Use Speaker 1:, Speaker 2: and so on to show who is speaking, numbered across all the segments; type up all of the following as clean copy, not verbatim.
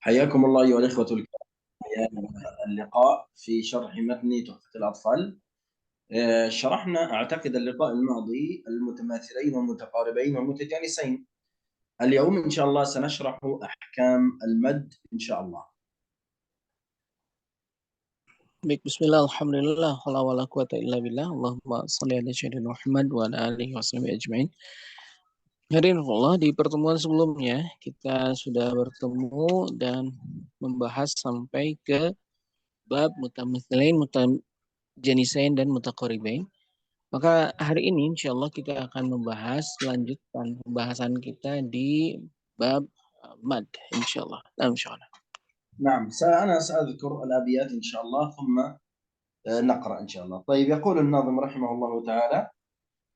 Speaker 1: حياكم الله أيها الإخوة الكرام. اللقاء في شرح متن تحفة الأطفال. شرحنا أعتقد اللقاء الماضي المتماثلين والمتقاربين والمتجانسين. اليوم إن شاء الله سنشرح أحكام المد إن شاء الله.
Speaker 2: Baik, bismillah, alhamdulillah, wala quwata illa billah, Allahumma salli ala sayyidina Muhammad wa ala alihi wa sahbihi ajma'in. Hadirin Allah, di pertemuan sebelumnya kita sudah bertemu dan membahas sampai ke bab mutamathilain, mutajanisain dan mutaqaribain. Maka hari ini insyaallah kita akan membahas lanjutkan pembahasan kita di bab mad insyaallah. Insyaallah.
Speaker 1: نعم، أنا سأذكر الأبيات إن شاء الله ثم نقرأ إن شاء الله. طيب، يقول الناظم رحمه الله تعالى: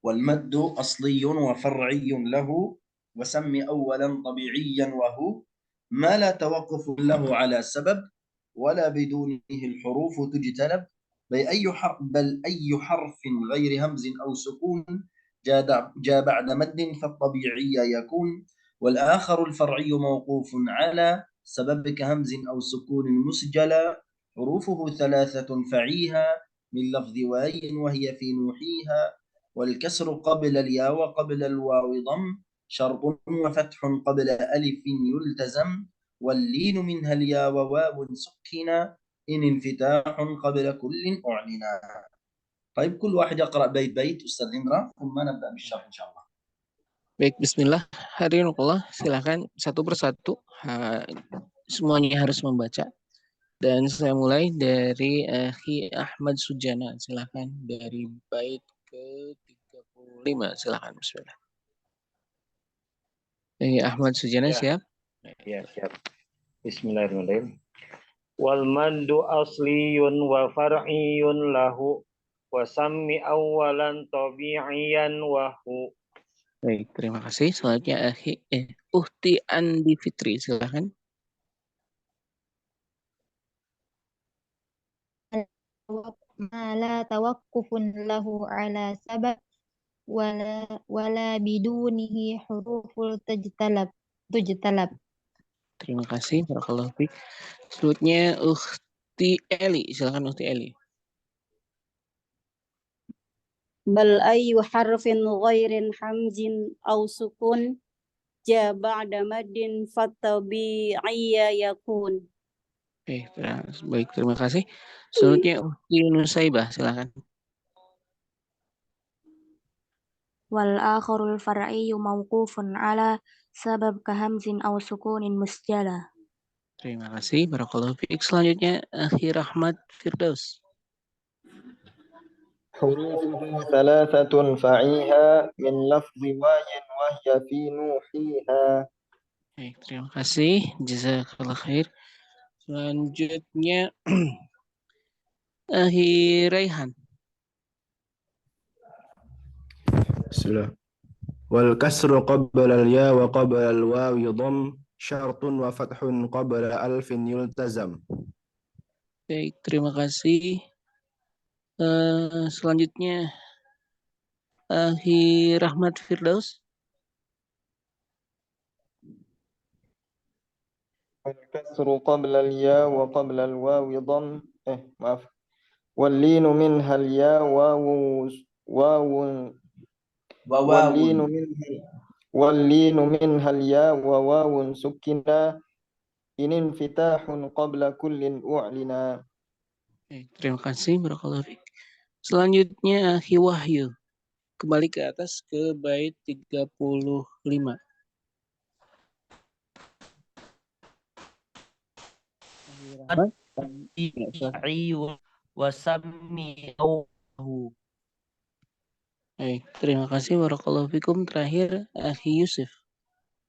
Speaker 1: والمد أصلي وفرعي له، وسم أولا طبيعيا وهو ما لا توقف له على سبب ولا بدونه الحروف تجتلب، بل أي حرف غير همز أو سكون جاء بعد مد فالطبيعي يكون، والآخر الفرعي موقوف على سبب كهمز أو سكون مسجلا، حروفه ثلاثة فعيها من لفظ واي وهي في نوحيها، والكسر قبل الياء وقبل الواو ضم شرط وفتح قبل ألف يلتزم، واللين منها الياء وواو سكنا إن انفتاح قبل كل أعلنا. طيب، كل واحد يقرأ بيت بيت أستاذ إمرأة ثم نبدأ بالشرح إن شاء الله.
Speaker 2: Baik, bismillah. Hadirin Allah, silakan satu persatu semuanya harus membaca. Dan saya mulai dari Akhi Ahmad Sujana. Silakan dari bait ke-35. Silakan, bismillah. Ahmad Sujana
Speaker 3: ya.
Speaker 2: Siap?
Speaker 3: Ya, siap. Bismillahirrahmanirrahim. Wal maddu asliyun wa far'iyun lahu, wa sammi awalan tabi'iyan wa hu.
Speaker 2: Baik, terima kasih. Selanjutnya Uhti Andi Fitri, silakan.
Speaker 4: Ma la tawaqqufun lahu ala sabab wala bidunihi huruful tujtalab.
Speaker 2: Terima kasih, barakallahu fiik. Selanjutnya Uhti Eli, silakan Uhti Eli.
Speaker 5: Bal ayyu harfin ghairin hamzin aw sukun ja ba'da maddin fatabi'iyya yakun.
Speaker 2: Baik, terima kasih. Selanjutnya Uhti Nusaibah, silakan.
Speaker 6: Wal akharul far'iyyu mawqufun ala sabab kahamzin aw sukunin musjala.
Speaker 2: Terima kasih, barakallahu fiik. Selanjutnya Akhi Rahmat Firdaus.
Speaker 7: حروفه ثلاثة فعيها من لفظ واي وهي في نوحيها.
Speaker 2: Baik, terima kasih. Jazakallah khair. Selanjutnya Akhi Raihan.
Speaker 8: Bismillah. Wal kasru qabla al-ya wa qabla al-waw yudham syartun wa fathun qabla alfin yultazam.
Speaker 2: Baik, terima kasih. Selanjutnya Akhi Rahmat Firdaus.
Speaker 7: والكسر قبل الياء وقبل الواو ضم maaf واللين منها الياء واللين منها الياء وواو سكنا إن انفتاح قبل كل أعلنا.
Speaker 2: Terima kasih, barakallahu fiik. Selanjutnya Akhi Wahyu. Kembali ke atas ke bait 35. Terima kasih, barakallahu fikum. Terakhir Akhi Yusuf.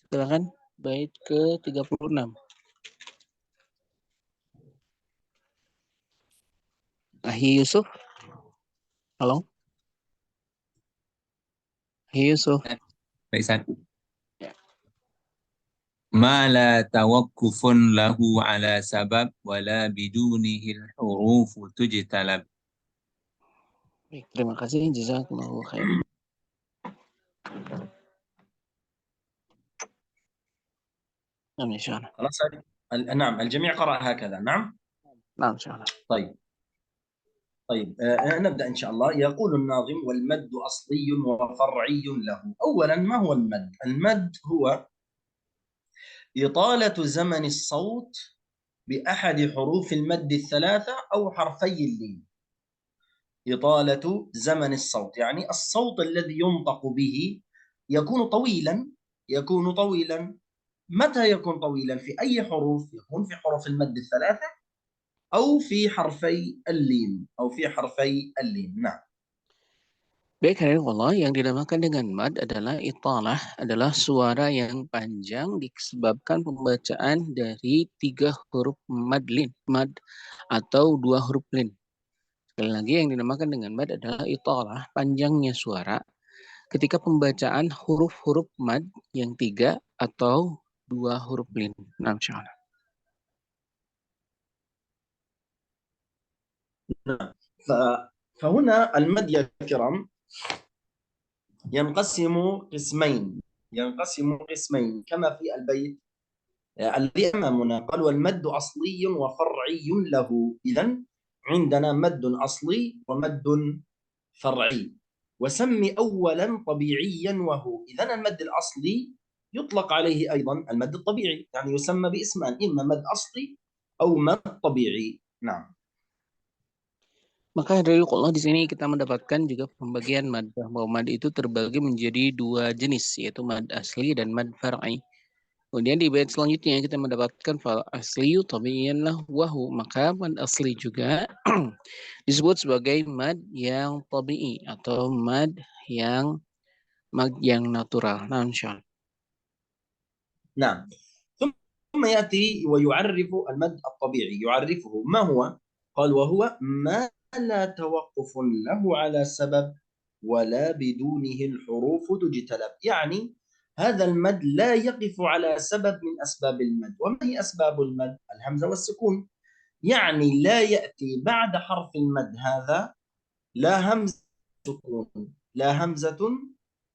Speaker 2: Silakan bait ke-36. Akhi Yusuf. Halo. Akhi Yusuf.
Speaker 9: Baik, Ma la tawaqqufun lahu ala sabab wala bidunihi al-hurufu tujtalab.
Speaker 2: Baik, terima kasih. Jazakumullahu khair.
Speaker 1: خلاص نعم الجميع قرأ هكذا. نعم.
Speaker 2: نعم إن شاء الله.
Speaker 1: طيب نبدأ إن شاء الله. يقول الناظم: والمد أصلي وفرعي له. أولا ما هو المد؟ المد هو إطالة زمن الصوت بأحد حروف المد الثلاثة أو حرفي اللين. إطالة زمن الصوت يعني الصوت الذي ينطق به يكون طويلا. متى يكون طويلا؟ في أي حروف؟ يكون في حروف المد الثلاثة أو في حرفي اللين. نعم.
Speaker 2: Baik, Allah, yang dinamakan dengan mad adalah italah, adalah suara yang panjang disebabkan pembacaan dari 3 huruf mad atau 2 huruf lin. Sekali lagi, yang dinamakan dengan mad adalah italah, panjangnya suara ketika pembacaan huruf-huruf mad yang 3 atau 2 huruf lin. Nah, insyaallah.
Speaker 1: فهنا المد يا كرام ينقسم قسمين كما في البيت الذي أمامنا. قال: والمد أصلي وفرعي له. إذن عندنا مد أصلي ومد فرعي. وسم أولا طبيعيا وهو. إذن المد الأصلي يطلق عليه أيضا المد الطبيعي، يعني يسمى باسمان، إما مد أصلي أو مد طبيعي. نعم.
Speaker 2: Maka dari Allah di sini kita mendapatkan juga pembagian mad, bahwa mad itu terbagi menjadi 2 jenis, yaitu mad asli dan mad far'i. Kemudian di bait selanjutnya kita mendapatkan fal asli tabiyan lahu, maka mad asli juga disebut sebagai mad yang tabi'i atau mad yang natural. Nah, insyaallah.
Speaker 1: نعم. ثم يأتي ويعرف المد الطبيعي، يعرفه ما هو؟ قال: وهو ما لا توقف له على سبب ولا بدونه الحروف تجتلب. يعني هذا المد لا يقف على سبب من أسباب المد. وما هي أسباب المد؟ الهمزة والسكون. يعني لا يأتي بعد حرف المد هذا لا همزة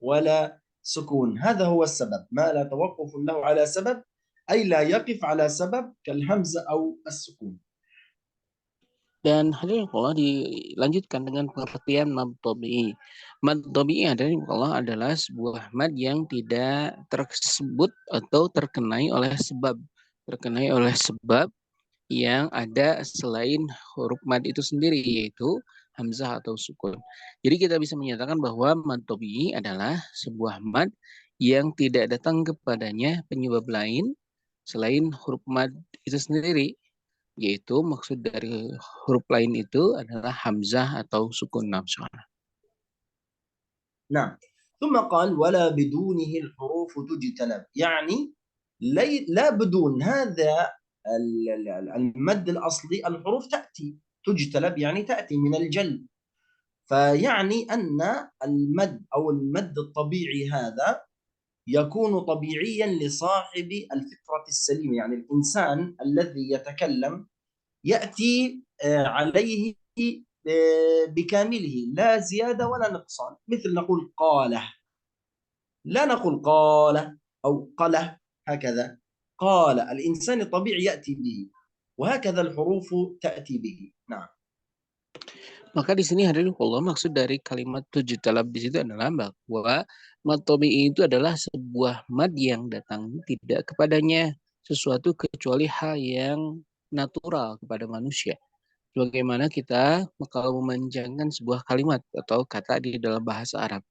Speaker 1: ولا سكون. هذا هو السبب، ما لا توقف له على سبب، أي لا يقف على سبب كالهمزة أو السكون.
Speaker 2: Dan hadirin Allah dilanjutkan dengan pengertian mad tabi'i. Mad tabi'i adalah sebuah mad yang tidak tersebut atau terkenai oleh sebab yang ada selain huruf mad itu sendiri, yaitu hamzah atau sukun. Jadi kita bisa menyatakan bahwa mad tabi'i adalah sebuah mad yang tidak datang kepadanya penyebab lain selain huruf mad itu sendiri, yaitu maksud dari huruf lain itu adalah hamzah atau sukun.
Speaker 1: نعم. ثم قال: ولا بدونه الحروف تجتلب. يعني لا بدون هذا المد الأصلي الحروف تجتلب، يعني تأتي من الجلب. فيعني أن المد الطبيعي هذا يكون طبيعيا لصاحب الفطرة السليمة، يعني الإنسان الذي يتكلم يأتي عليه بكامله لا زيادة ولا نقصان. مثل نقول قاله، لا نقول قاله أو قله، هكذا قال. الإنسان الطبيعي يأتي به، وهكذا الحروف تأتي به. نعم.
Speaker 2: Maka di sini hadirin Allah, maksud dari kalimat tujtalab di situ adalah bahwa mad tabi'i itu adalah sebuah mad yang datang tidak kepadanya sesuatu kecuali hal yang natural kepada manusia. Bagaimana kita kalau memanjangkan sebuah kalimat atau kata di dalam bahasa Arab.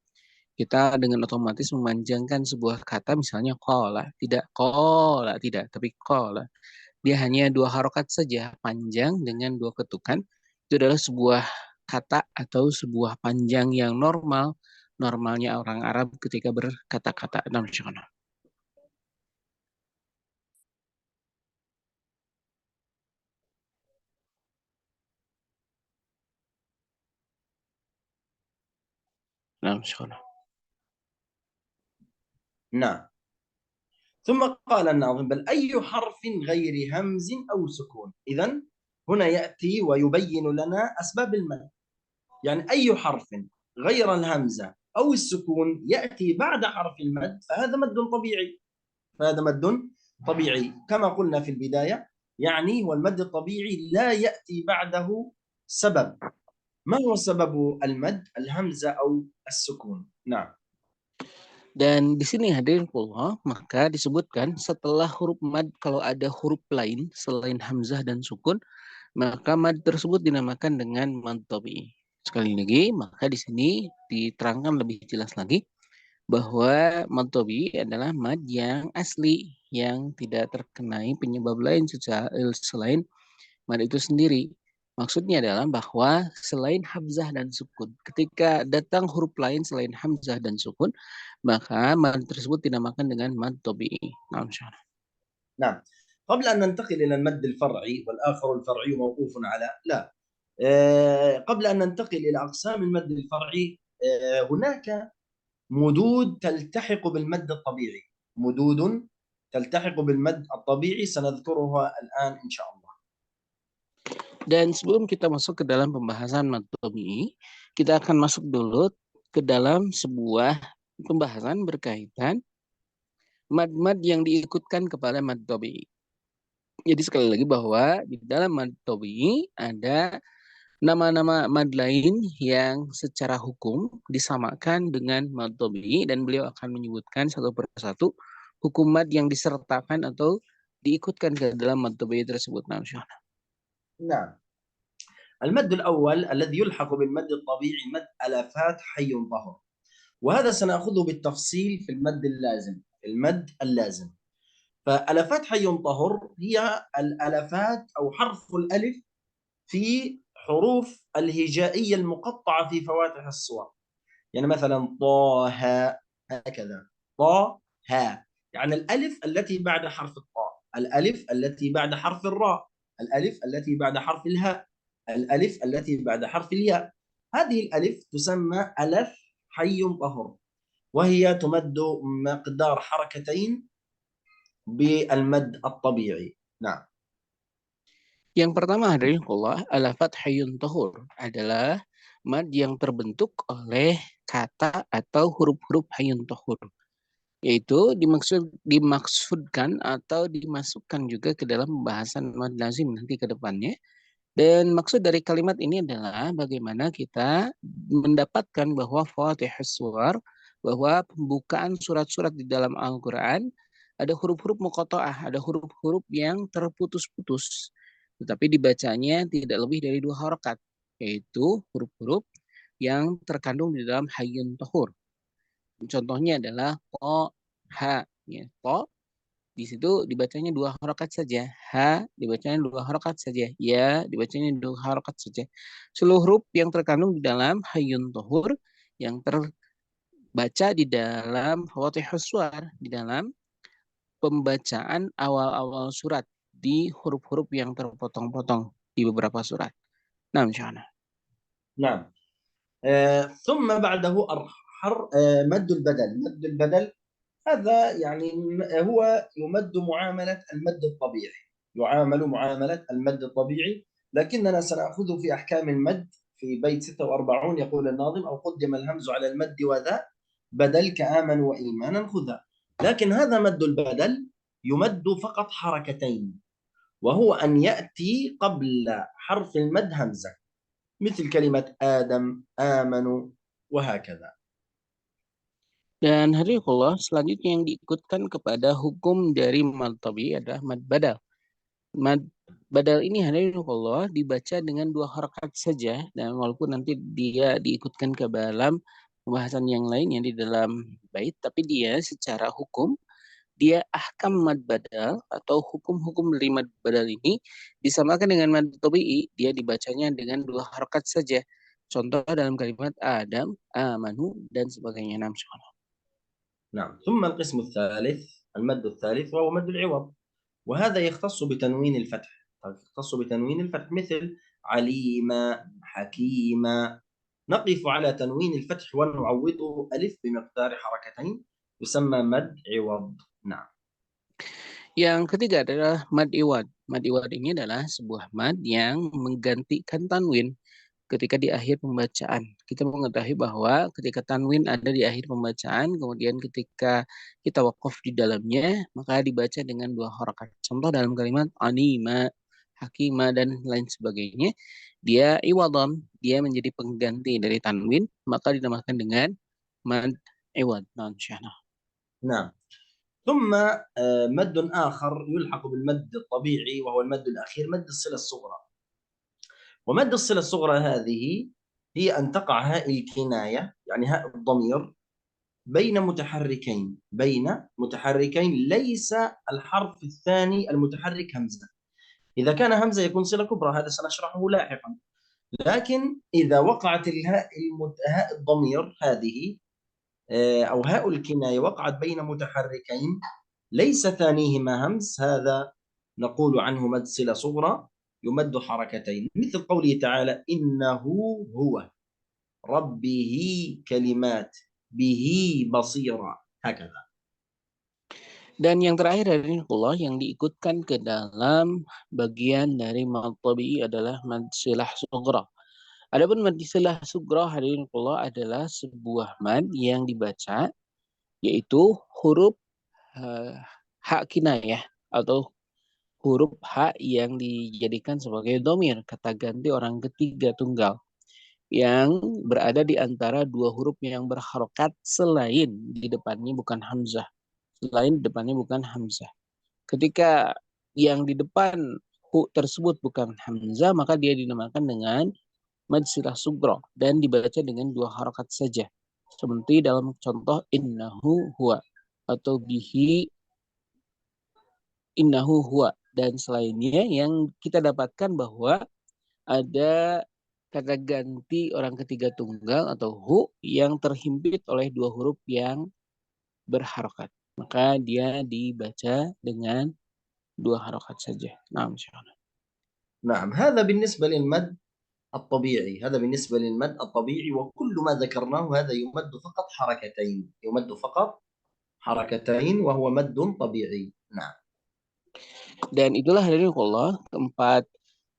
Speaker 2: Kita dengan otomatis memanjangkan sebuah kata, misalnya qala, tidak, tapi qala. Dia hanya 2 harokat saja, panjang dengan 2 ketukan. Itu adalah sebuah kata atau sebuah panjang yang normalnya orang Arab ketika berkata-kata.
Speaker 1: نعم. ثم قال الناظم: بل أي حرف غير همز أو سكون. إذن هنا يأتي ويبين لنا أسباب المد. يعني أي حرف غير الهمزة أو السكون يأتي بعد حرف المد فهذا مد طبيعي. طبيعي كما قلنا في البداية، يعني والمد الطبيعي لا يأتي بعده سبب. ما هو سبب المد؟ الهمزة أو السكون. نعم.
Speaker 2: Dan di sini hadirin Allah, maka disebutkan setelah huruf mad kalau ada huruf lain selain hamzah dan sukun, maka mad tersebut dinamakan dengan mad tabi'i. Sekali lagi, maka di sini diterangkan lebih jelas lagi bahwa mad tabi'i adalah mad yang asli yang tidak terkenai penyebab lain selain mad itu sendiri. Maksudnya adalah bahwa selain hamzah dan sukun, ketika datang huruf lain selain hamzah dan sukun, maka mad tersebut dinamakan dengan mad tabi'i.
Speaker 1: نعم. قبل أن ننتقل إلى المد الفرعي والآخر الفرعي موقوف على لا قبل أن ننتقل إلى أقسام المد الفرعي هناك مدود تلتحق بالمد الطبيعي، مدود تلتحق بالمد الطبيعي سنذكرها الآن إن شاء الله.
Speaker 2: Dan sebelum kita masuk ke dalam pembahasan mad tabi'i, kita akan masuk dulu ke dalam sebuah pembahasan berkaitan mad-mad yang diikutkan kepada mad tabi'i. Jadi sekali lagi bahwa di dalam mad tabi'i ada nama-nama mad lain yang secara hukum disamakan dengan mad tabi'i, dan beliau akan menyebutkan satu persatu hukum mad yang disertakan atau diikutkan ke dalam mad tabi'i tersebut.
Speaker 1: نعم. المد الأول الذي يلحق بالمد الطبيعي مد ألفات حي طهر، وهذا سنأخذه بالتفصيل في المد اللازم. المد اللازم، فألفات حي طهر هي الألفات أو حرف الألف في حروف الهجائية المقطعة في فواتح الصور. يعني مثلا طه هكذا، طه، يعني الألف التي بعد حرف الطاء، الألف التي بعد حرف الراء، الألف التي بعد حرف الهاء، الألف التي بعد حرف الياء. هذه الألف تسمى ألف حي طهر، وهي تمد مقدار حركتين بالمد الطبيعي. نعم.
Speaker 2: Yang pertama hadirin Allah, alafat hayyun tahur adalah mad yang terbentuk oleh kata atau huruf-huruf hayyun tahur, yaitu dimaksudkan atau dimasukkan juga ke dalam pembahasan mad lazim nanti ke depannya. Dan maksud dari kalimat ini adalah bagaimana kita mendapatkan bahwa Fatihus Suwar, bahwa pembukaan surat-surat di dalam Al-Quran ada huruf-huruf muqatta'ah, ada huruf-huruf yang terputus-putus, tetapi dibacanya tidak lebih dari 2 harakat, yaitu huruf-huruf yang terkandung di dalam hayyun tahur. Contohnya adalah ko, ha, ya, ko di situ dibacanya 2 harakat saja, ha dibacanya 2 harakat saja, ya dibacanya 2 harakat saja. Seluruh huruf yang terkandung di dalam hayyun tahur yang terbaca di dalam Fatihus Suwar, di dalam pembacaan awal-awal surat di huruf-huruf yang terpotong-potong di beberapa surat. Nah, insyaallah.
Speaker 1: نعم. ثم بعده مد البدل. مد البدل هذا يعني هو يمد معاملة المد الطبيعي، يعامل معاملة المد الطبيعي، لكننا سنأخذه في أحكام المد في بيت 46. يقول الناظم: أو قدم الهمز على المد وذا بدل كآمن وإيمانا خذا. لكن هذا مد البدل يمد فقط حركتين، وهو أن يأتي قبل حرف المد همزة، مثل كلمة آدم، آمنوا، وهكذا.
Speaker 2: Dan hadirin selanjutnya yang diikutkan kepada hukum dari mad tabi'i adalah mad badal. Mad badal ini hadirin Allah dibaca dengan 2 harakat saja, dan walaupun nanti dia diikutkan ke dalam pembahasan yang lain yang di dalam bait, tapi dia secara hukum dia ahkam mad badal atau hukum-hukum dari mad badal ini disamakan dengan mad tabi'i, dia dibacanya dengan 2 harakat saja. Contoh dalam kalimat Adam, amanu, dan sebagainya.
Speaker 1: نعم. ثم القسم الثالث، المد الثالث، وهو مد العوض، وهذا يختص بتنوين الفتح، مثل عليما، حكيما. نقف على تنوين الفتح ونعوضه ألف بمقدار حركتين، يسمى مد عوض. نعم.
Speaker 2: Yang ketiga adalah mad iwad. Mad iwad ini adalah sebuah mad yang menggantikan tanwin. ketika di akhir pembacaan. Kita mengetahui bahwa ketika tanwin ada di akhir pembacaan, kemudian ketika kita wakaf di dalamnya, maka dibaca dengan 2 harakat. Contoh dalam kalimat anima, hakima, dan lain sebagainya, dia iwadon, dia menjadi pengganti dari tanwin, maka dinamakan dengan mad iwad.
Speaker 1: نعم. ثم مد آخر يلحق بالمد الطبيعي وهو المد الأخير مد الصلة الصغرى. ومد الصلة الصغرى هذه هي أن تقع هاء الكناية يعني هاء الضمير بين متحركين ليس الحرف الثاني المتحرك همزة. إذا كان همزة يكون صلة كبرى، هذا سنشرحه لاحقا. لكن إذا وقعت هاء الضمير هذه أو هاء الكناية وقعت بين متحركين ليس ثانيهما همز، هذا نقول عنه مد صلة صغرى يمد حركتين، مثل قوله تعالى إنه هو ربه كلمات به بصيرا هكذا.
Speaker 2: Dan yang terakhir dari Allah yang diikutkan ke dalam bagian dari mad tabi'i adalah mad silah sughra. Adapun mad silah sughra hadirin Allah adalah sebuah mad yang dibaca yaitu huruf hak kinayah atau huruf hak yang dijadikan sebagai domir, kata ganti orang ketiga tunggal yang berada di antara 2 huruf yang berharokat selain di depannya bukan hamzah. Ketika yang di depan hu tersebut bukan hamzah, maka dia dinamakan dengan mad silah sughra dan dibaca dengan 2 harokat saja. Seperti dalam contoh innahu huwa atau bihi innahu huwa dan selainnya yang kita dapatkan bahwa ada kata ganti orang ketiga tunggal atau hu yang terhimpit oleh 2 huruf yang berharokat. Maka dia dibaca dengan 2 harokat saja. Naam,
Speaker 1: نعم. هذا بالنسبة للمد الطبيعي، وكل ما ذكرناه هذا يمد فقط حركتين وهو مد طبيعي. نعم.
Speaker 2: Dan itulah dari Allah 4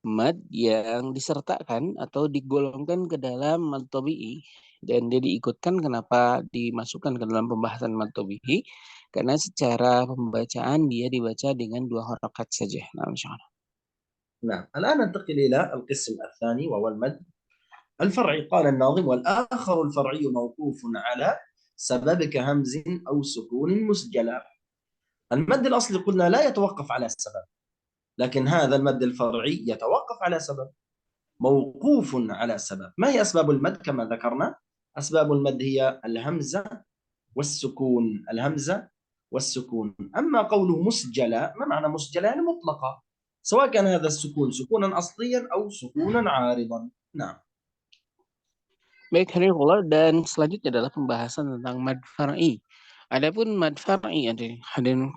Speaker 2: mad yang disertakan atau digolongkan ke dalam mad tabi'i dan dia diikutkan. Kenapa dimasukkan ke dalam pembahasan mad tabi'i? Karena secara pembacaan dia dibaca dengan 2 harakat saja. Nah, insyaallah.
Speaker 1: نعم. الآن ننتقل إلى القسم الثاني وهو المد الفرعي. قال الناظم والآخر الفرعي موقوف على سبب كهمز أو سكون مسجلة. المد الأصلي قلنا لا يتوقف على السبب، لكن هذا المد الفرعي يتوقف على سبب، موقوف على سبب. ما هي أسباب المد؟ كما ذكرنا أسباب المد هي الهمزة والسكون. أما قوله مسجلة، ما معنى مسجلة؟ يعني مطلقة، سواء كان هذا السكون سكونا أصليا أو سكونا عارضا. نعم.
Speaker 2: Baik, hadirin dan selanjutnya adalah pembahasan tentang mad far'i. Adapun mad far'i hadirin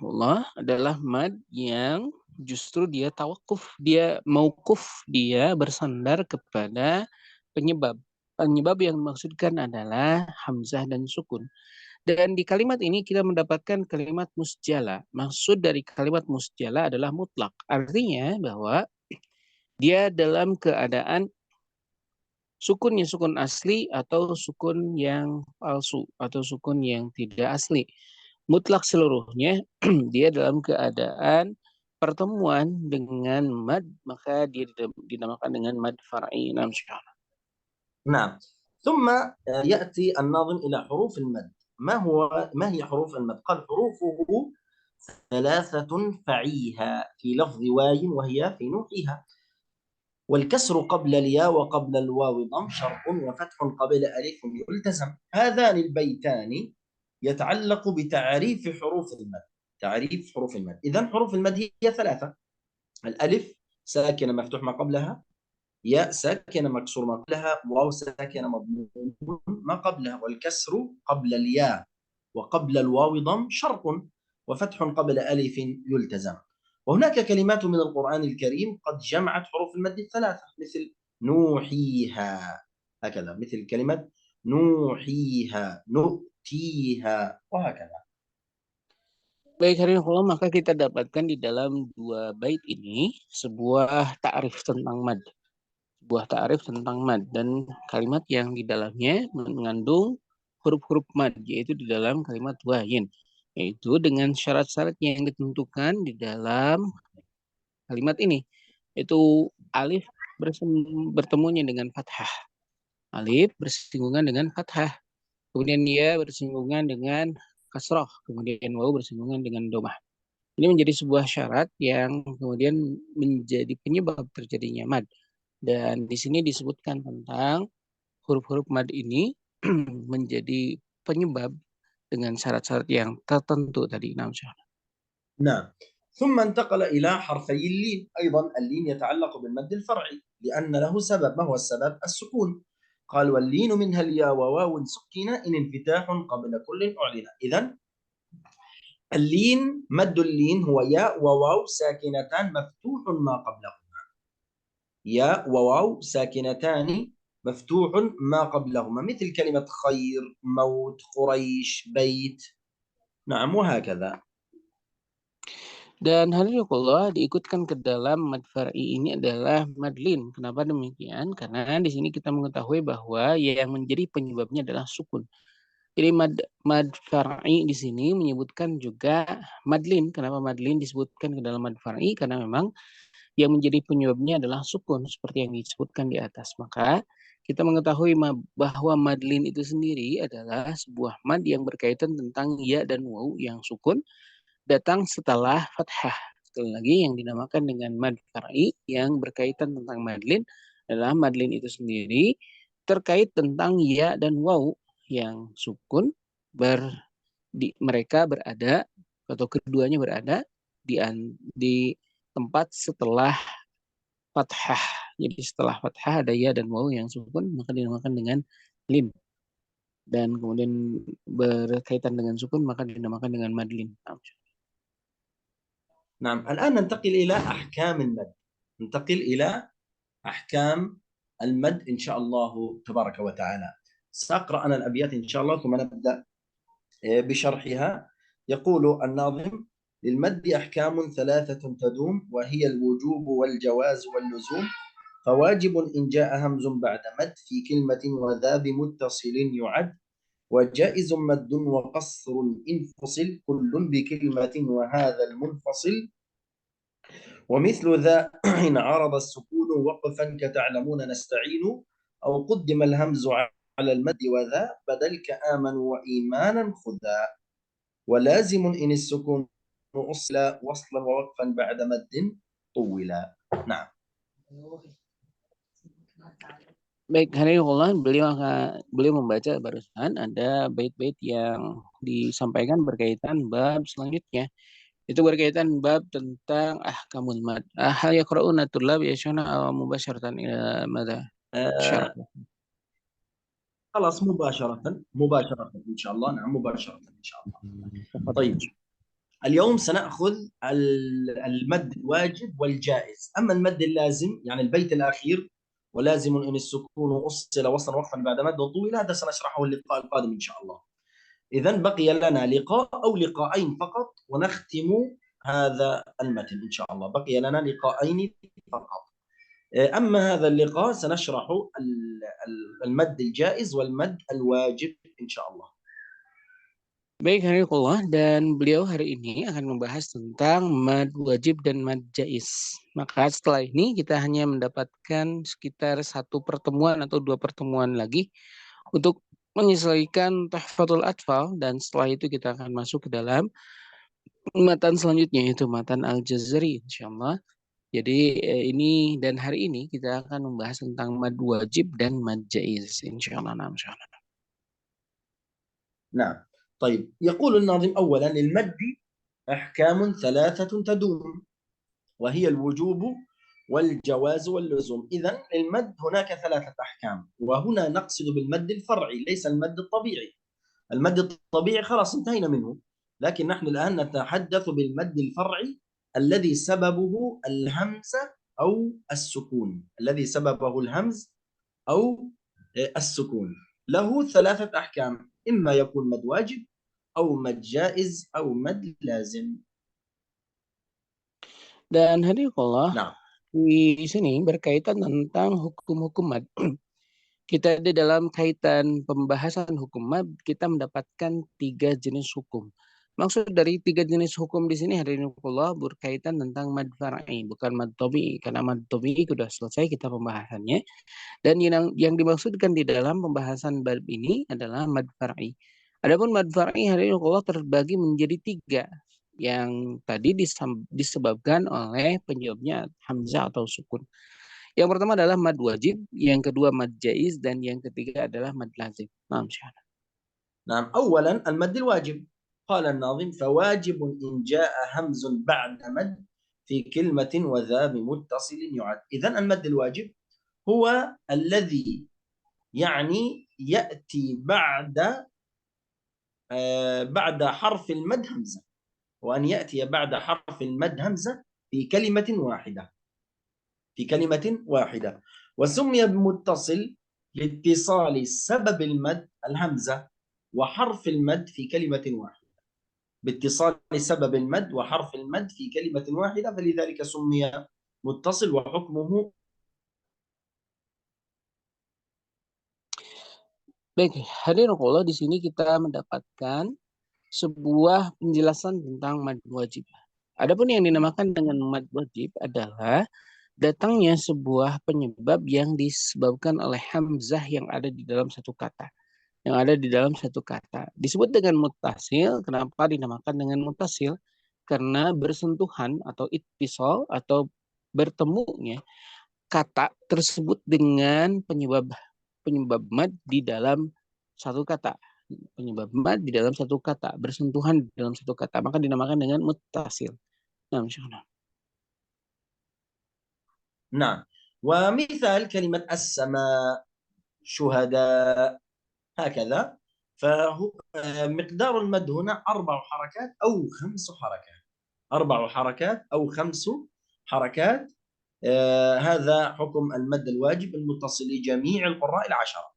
Speaker 2: adalah mad yang justru dia tawakuf, dia mauquf, dia bersandar kepada penyebab. Penyebab yang dimaksudkan adalah hamzah dan sukun. Dan di kalimat ini kita mendapatkan kalimat musjala. Maksud dari kalimat musjala adalah mutlak. Artinya bahwa dia dalam keadaan sukunnya sukun asli atau sukun yang palsu atau sukun yang tidak asli. Mutlak seluruhnya dia dalam keadaan pertemuan dengan mad, maka dia dinamakan dengan mad far'i.
Speaker 1: نعم. ثم يأتي الناظم إلى حروف المد. ما هي حروف المد؟ قال حروفه 3 فعيها في لفظ واي وهي في نوحها، والكسر قبل الياء وقبل الواو ضم شرط وفتح قبل ألف يلتزم. هذان البيتان يتعلق بتعريف حروف المد. إذن حروف المد هي 3: الألف ساكنة مفتوح ما قبلها، ياء ساكنة مكسور ما قبلها، واو ساكنة مضموم ما قبلها، والكسر قبل الياء وقبل الواو ضم شرط وفتح قبل ألف يلتزم. وهناك كلمات من القرآن الكريم قد جمعت حروف المد 3 مثل نوحيها، هكذا، مثل كلمة نوحيها، نؤتيها، وهكذا.
Speaker 2: Baik, hadirin Allah, maka kita dapatkan di dalam 2 bait ini sebuah ta'rif tentang mad. sebuah ta'arif tentang mad dan kalimat yang di dalamnya mengandung huruf-huruf mad, yaitu di dalam kalimat wayin, yaitu dengan syarat-syarat yang ditentukan di dalam kalimat ini, yaitu alif bertemunya dengan fathah, alif bersinggungan dengan fathah, kemudian ya bersinggungan dengan kasroh, kemudian waw bersinggungan dengan domah. Ini menjadi sebuah syarat yang kemudian menjadi penyebab terjadinya mad. Dan di sini disebutkan tentang huruf-huruf mad ini menjadi penyebab dengan syarat-syarat yang tertentu tadi.
Speaker 1: نعم. ثم انتقل إلى حرفي اللين. أيضا اللين يتعلق بالمد الفرعي لأن له سبب. ما هو السبب؟ السكون. قال واللين منها الياء وواو سكنة إن انفتاح قبل كل أعلن. إذن اللين، مد اللين هو ياء وواو ساكنتان مفتوح ما قبلهما، ياء وواو ساكنتان مفتوح ما قبلهما، مثل كلمة خير، موت، قريش، بيت. نعم وهكذا.
Speaker 2: Dan hadirin diikutkan ke dalam mad far'i ini adalah mad lin. Kenapa demikian? Karena di sini kita mengetahui bahwa yang menjadi penyebabnya adalah sukun. Jadi mad far'i di sini menyebutkan juga mad lin. Kenapa mad lin disebutkan ke dalam mad far'i? Karena memang yang menjadi penyebabnya adalah sukun seperti yang disebutkan di atas. Maka kita mengetahui bahwa mad lin itu sendiri adalah sebuah mad yang berkaitan tentang ya dan waw yang sukun datang setelah fathah. Sekali lagi yang dinamakan dengan mad far'i yang berkaitan tentang madlin adalah madlin itu sendiri terkait tentang ya dan waw yang sukun mereka berada atau keduanya berada di tempat setelah fathah. Jadi setelah fathah ada ya dan waw yang sukun maka dinamakan dengan lin. Dan kemudian berkaitan dengan sukun maka dinamakan dengan madlin.
Speaker 1: نعم. الآن ننتقل إلى أحكام المد. ننتقل إلى أحكام المد إن شاء الله تبارك وتعالى. سأقرأ أنا الأبيات إن شاء الله ثم نبدأ بشرحها. يقول الناظم: للمد أحكام ثلاثة تدوم وهي الوجوب والجواز واللزوم، فواجب إن جاء همز بعد مد في كلمة وذا بمتصل يعد، وجائز مد وقصر إن فصل كل بكلمة وهذا المنفصل، ومثل ذا إن عرض السكون وقفا كتعلمون نستعين، أو قدم الهمز على المد وذا بدل كآمنوا وإيمانا خذا، ولازم إن السكون أصل وصلا ووقفا بعد مد طولا. نعم.
Speaker 2: Baik, hadirin beliau membaca barusan ada bait-bait yang disampaikan berkaitan bab selanjutnya. Itu berkaitan bab tentang ahkamul mad. Hal yaqra'una tullab yashana aw mubasharatan ila madha?
Speaker 1: خلاص مباشرة إن شاء الله. نعم مباشرة إن شاء الله. طيب اليوم سنأخذ المد الواجب والجائز. أما المد اللازم يعني البيت الأخير ولازم إن السكون أصل وصلا وقفا بعد مد طويل، هذا سنشرحه اللقاء القادم إن شاء الله. إذن بقي لنا لقاء أو لقاءين فقط ونختم هذا المتن إن شاء الله. بقي لنا لقاءين فقط. أما هذا اللقاء سنشرح المد الجائز والمد الواجب إن شاء الله.
Speaker 2: Baik, hadirin, dan beliau hari ini akan membahas tentang mad wajib dan mad jaiz. Maka setelah ini kita hanya mendapatkan sekitar 1 pertemuan atau 2 pertemuan lagi untuk menyesuaikan Tuhfatul Atfal, dan setelah itu kita akan masuk ke dalam matan selanjutnya yaitu matan Al-Jazari insyaallah. Jadi ini dan hari ini kita akan membahas tentang mad wajib dan mad jaiz insyaallah.
Speaker 1: نعم. طيب يقول الناظم أولا: للمد أحكام 3 تدوم وهي الوجوب والجواز واللزوم. إذن المد هناك 3 أحكام، وهنا نقصد بالمد الفرعي ليس المد الطبيعي. المد الطبيعي خلاص انتهينا منه، لكن نحن الآن نتحدث بالمد الفرعي الذي سببه الهمزة أو السكون، الذي سببه الهمز أو السكون. له 3 أحكام: إما يكون مد واجب أو مد جائز أو مد لازم.
Speaker 2: Dan hadirin Allah, di sini berkaitan tentang hukum-hukum mad. Kita di dalam kaitan pembahasan hukum mad, kita mendapatkan 3 jenis hukum. Maksud dari 3 jenis hukum di sini hadirin Allah berkaitan tentang mad far'i, bukan mad tabi'i. Karena mad tabi'i sudah selesai kita pembahasannya. Dan yang dimaksudkan di dalam pembahasan bab ini adalah mad far'i. Adapun mad far'i hadirin Allah terbagi menjadi 3. Yang tadi disebabkan oleh penyebabnya hamzah atau sukun. Yang pertama adalah mad wajib, yang kedua mad jaiz, dan yang ketiga adalah mad lazim.
Speaker 1: نعم أولا المد الواجب قال الناظم فواجب إن جاء همز بعد مد في كلمة وذا بمتصل يعد. إذن المد الواجب هو الذي يعني يأتي بعد حرف المد همزة، وأن يأتي بعد حرف المد همزة في كلمة واحدة وسمي بمتصل لاتصال سبب المد الهمزة وحرف المد في كلمة واحدة، باتصال سبب المد وحرف المد في كلمة واحدة، فلذلك سمي متصل وحكمه.
Speaker 2: Baik, hadirin Allah, di sini kita mendapatkan sebuah penjelasan tentang mad wajib. Adapun yang dinamakan dengan mad wajib adalah datangnya sebuah penyebab yang disebabkan oleh hamzah yang ada di dalam satu kata. Disebut dengan muttasil. Kenapa dinamakan dengan muttasil? Karena bersentuhan atau ittisal atau bertemunya kata tersebut dengan penyebab mad di dalam satu kata. Bersentuhan di dalam satu kata, maka dinamakan dengan muttasil.
Speaker 1: نعم. ومثال كلمة السماء شهداء هكذا، فمقدار المد هنا 4 حركات أو 5 حركات، 4 حركات أو 5 حركات. هذا حكم المد الواجب المتصل لجميع القراء 10.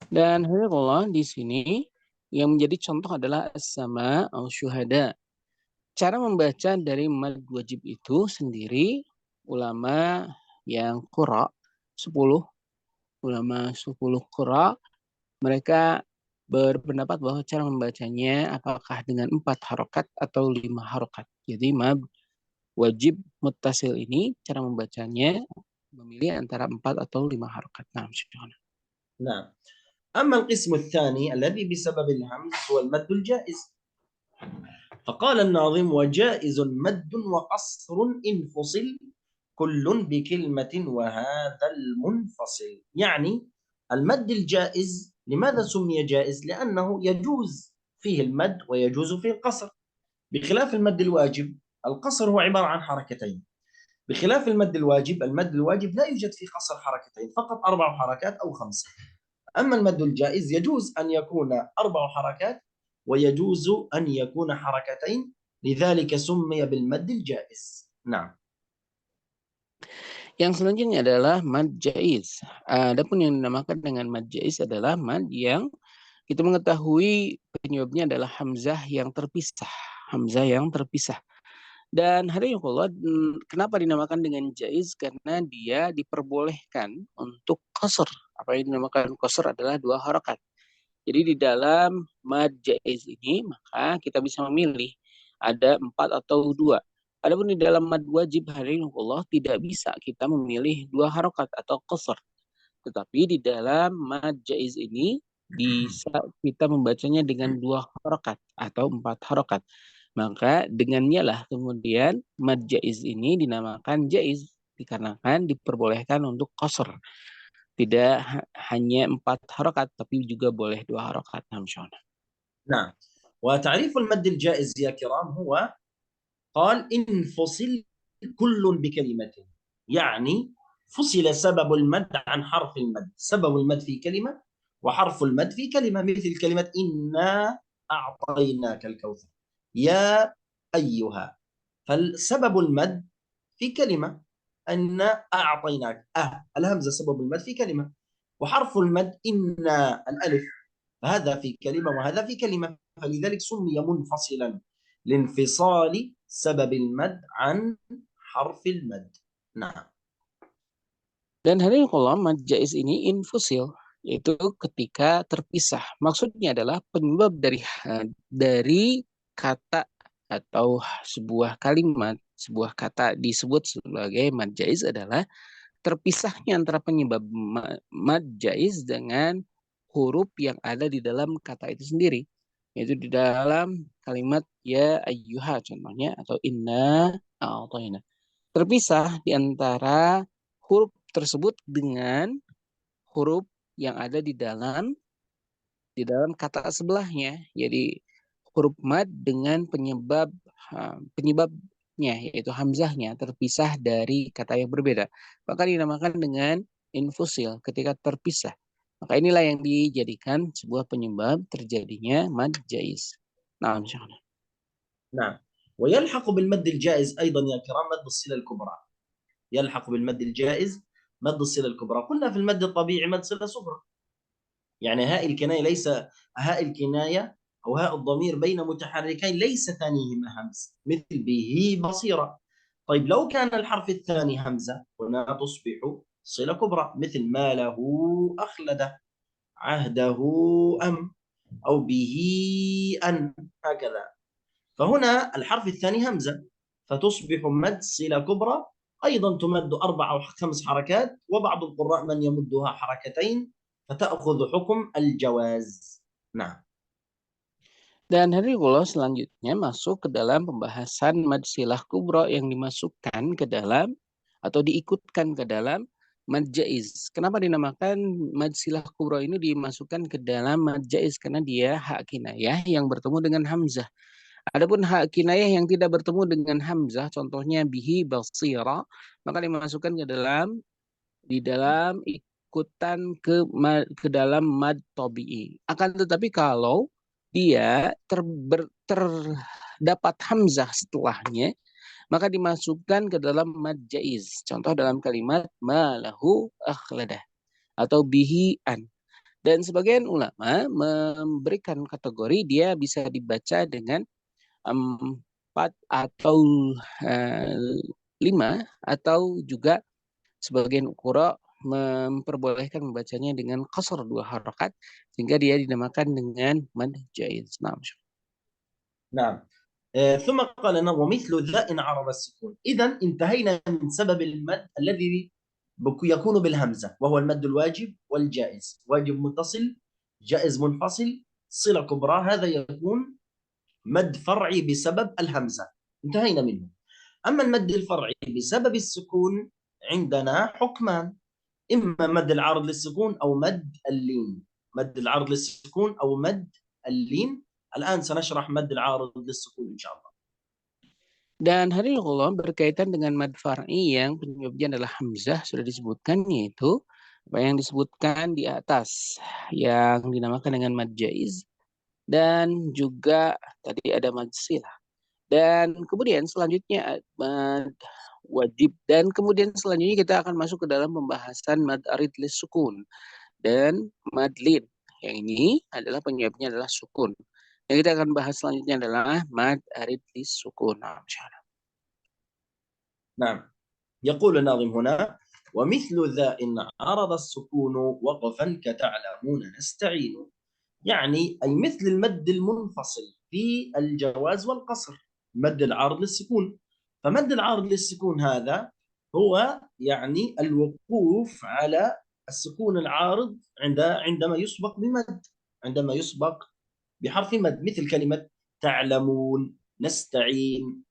Speaker 2: Dan Allah di sini yang menjadi contoh adalah as-sama atau syuhada. Cara membaca dari mad wajib itu sendiri, ulama yang qura 10 qura, mereka berpendapat bahwa cara membacanya apakah dengan 4 harokat atau 5 harokat. Jadi mad wajib muttasil ini cara membacanya memilih antara 4 atau 5 harokat.
Speaker 1: نعم. أما القسم الثاني الذي بسبب الهمز هو المد الجائز، فقال الناظم وجائز مد وقصر إن فصل كل بكلمة وهذا المنفصل. يعني المد الجائز لماذا سمي جائز؟ لأنه يجوز فيه المد ويجوز فيه القصر، بخلاف المد الواجب. القصر هو عبارة عن حركتين، بخلاف المد الواجب لا يوجد فيه قصر حركتين، فقط 4 حركات أو 5. أما المد الجائز يجوز أن يكون 4 حركات ويجوز أن يكون حركتين، لذلك سمي بالمد الجائز. نعم.
Speaker 2: Yang selanjutnya adalah mad jaiz. Adapun yang dinamakan dengan mad jaiz adalah mad yang kita mengetahui penyebabnya adalah hamzah yang terpisah. Dan hari ini Allah, kenapa dinamakan dengan jaiz? Karena dia diperbolehkan untuk qasr. Apa yang dinamakan qasr adalah 2 harokat. Jadi di dalam mad jaiz ini maka kita bisa memilih ada 4 atau 2. Adapun di dalam mad wajib hari ini Allah tidak bisa kita memilih 2 harokat atau qasr. Tetapi di dalam mad jaiz ini bisa kita membacanya dengan 2 harokat atau 4 harokat. Maka dengannya lah kemudian mad jaiz ini dinamakan jaiz dikarenakan diperbolehkan untuk qasr. Tidak hanya 4 harokat tapi juga boleh 2 harokat.
Speaker 1: نعم. وتعريف المد الجائز يا كرام هو قال إن فصل كل بكلمة، يعني فصل سبب المد عن حرف المد، سبب المد في كلمة وحرف المد في كلمة، مثل كلمة إنا أعطيناك الكوثر يا أيها، فالسبب المد في كلمة أن أعطيناك، الهمزة سبب المد في كلمة، وحرف المد إنا الألف، هذا في كلمة وهذا في كلمة، فلذلك سمي منفصلا لانفصال سبب المد عن حرف المد. نعم.
Speaker 2: Dan hari kalau mad jaiz ini infusil, yaitu ketika terpisah. Maksudnya adalah penyebab dari kata atau sebuah kalimat, sebuah kata disebut sebagai mad jaiz adalah terpisahnya antara penyebab mad jaiz dengan huruf yang ada di dalam kata itu sendiri. Yaitu di dalam kalimat ya ayyuha contohnya atau inna a'tayna. Terpisah di antara huruf tersebut dengan huruf yang ada di dalam kata sebelahnya. Jadi huruf mad dengan penyebabnya yaitu hamzahnya terpisah dari kata yang berbeda. Maka dinamakan dengan infusil ketika terpisah. Maka inilah yang dijadikan sebuah penyebab terjadinya mad jaiz. Nah, insyaallah.
Speaker 1: نعم. ويلحق بالمد الجائز أيضا يا كرام مد الصلة الكبرى. يلحق بالمد الجائز مد الصلة الكبرى. قلنا في المد الطبيعي مد صلة صغرى. يعني هاء الكناية ليس هاء الكناية أو هاء الضمير بين متحركين ليس ثانيهما همز مثل به بصيرة. طيب لو كان الحرف الثاني همزة هنا تصبح صلة كبرى مثل ما له أخلد عهده أم أو به أن هكذا. فهنا الحرف الثاني همزة فتصبح مد صلة كبرى أيضا تمد 4 أو 5 حركات وبعض القراء من يمدها حركتين فتأخذ حكم الجواز. نعم.
Speaker 2: Dan hari Allah selanjutnya masuk ke dalam pembahasan mad silah kubra yang dimasukkan ke dalam atau diikutkan ke dalam mad jaiz. Kenapa dinamakan mad silah kubra ini dimasukkan ke dalam mad jaiz? Karena dia hak kinayah yang bertemu dengan hamzah. Adapun hak kinayah yang tidak bertemu dengan hamzah, contohnya bihi basira, maka dimasukkan di dalam ikutan ke dalam mad tabi'i. Akan tetapi kalau dia terdapat hamzah setelahnya, maka dimasukkan ke dalam mad jaiz. Contoh dalam kalimat malahu akhladah atau bihi an. Dan sebagian ulama memberikan kategori dia bisa dibaca dengan 4 atau 5 atau juga sebagian qura memperbolehkan membacanya dengan qasar 2 harakat sehingga dia dinamakan dengan mad jaiz.
Speaker 1: نعم. ثم قال ومثل ذا إن عرض السكون. إذا انتهينا من سبب المد الذي يكون بالهمزة وهو المد الواجب والجائز. واجب متصل جائز منفصل صلة كبرى هذا يكون مد فرعي بسبب الهمزة انتهينا منه. أما المد الفرعي بسبب السكون عندنا حكمان إما مد العارض للسكون أو مد اللين. مد العارض للسكون أو مد اللين. الآن سنشرح مد العارض للسكون إن شاء الله.
Speaker 2: Dan hari Allah berkaitan dengan mad far'i yang penyebabnya adalah hamzah sudah disebutkan, yaitu apa yang disebutkan di atas yang dinamakan dengan mad jaiz dan juga tadi ada mad silah. Dan kemudian selanjutnya mad wajib dan kemudian selanjutnya kita akan masuk ke dalam pembahasan mad arid lis sukun dan mad lin. Yang ini adalah penyebabnya adalah sukun. Yang kita akan bahas selanjutnya adalah mad arid lis sukun.
Speaker 1: نعم. يقول الناظم هنا ومثل ذا إن عرض السكون وقفا كتعلمون نستعين. يعني أي مثل المد المنفصل في الجواز والقصر مد العارض للسكون. فمد العارض للسكون هذا هو يعني الوقوف على السكون العارض عندما يسبق بمد عندما يسبق بحرف مد مثل كلمة تعلمون نستعين.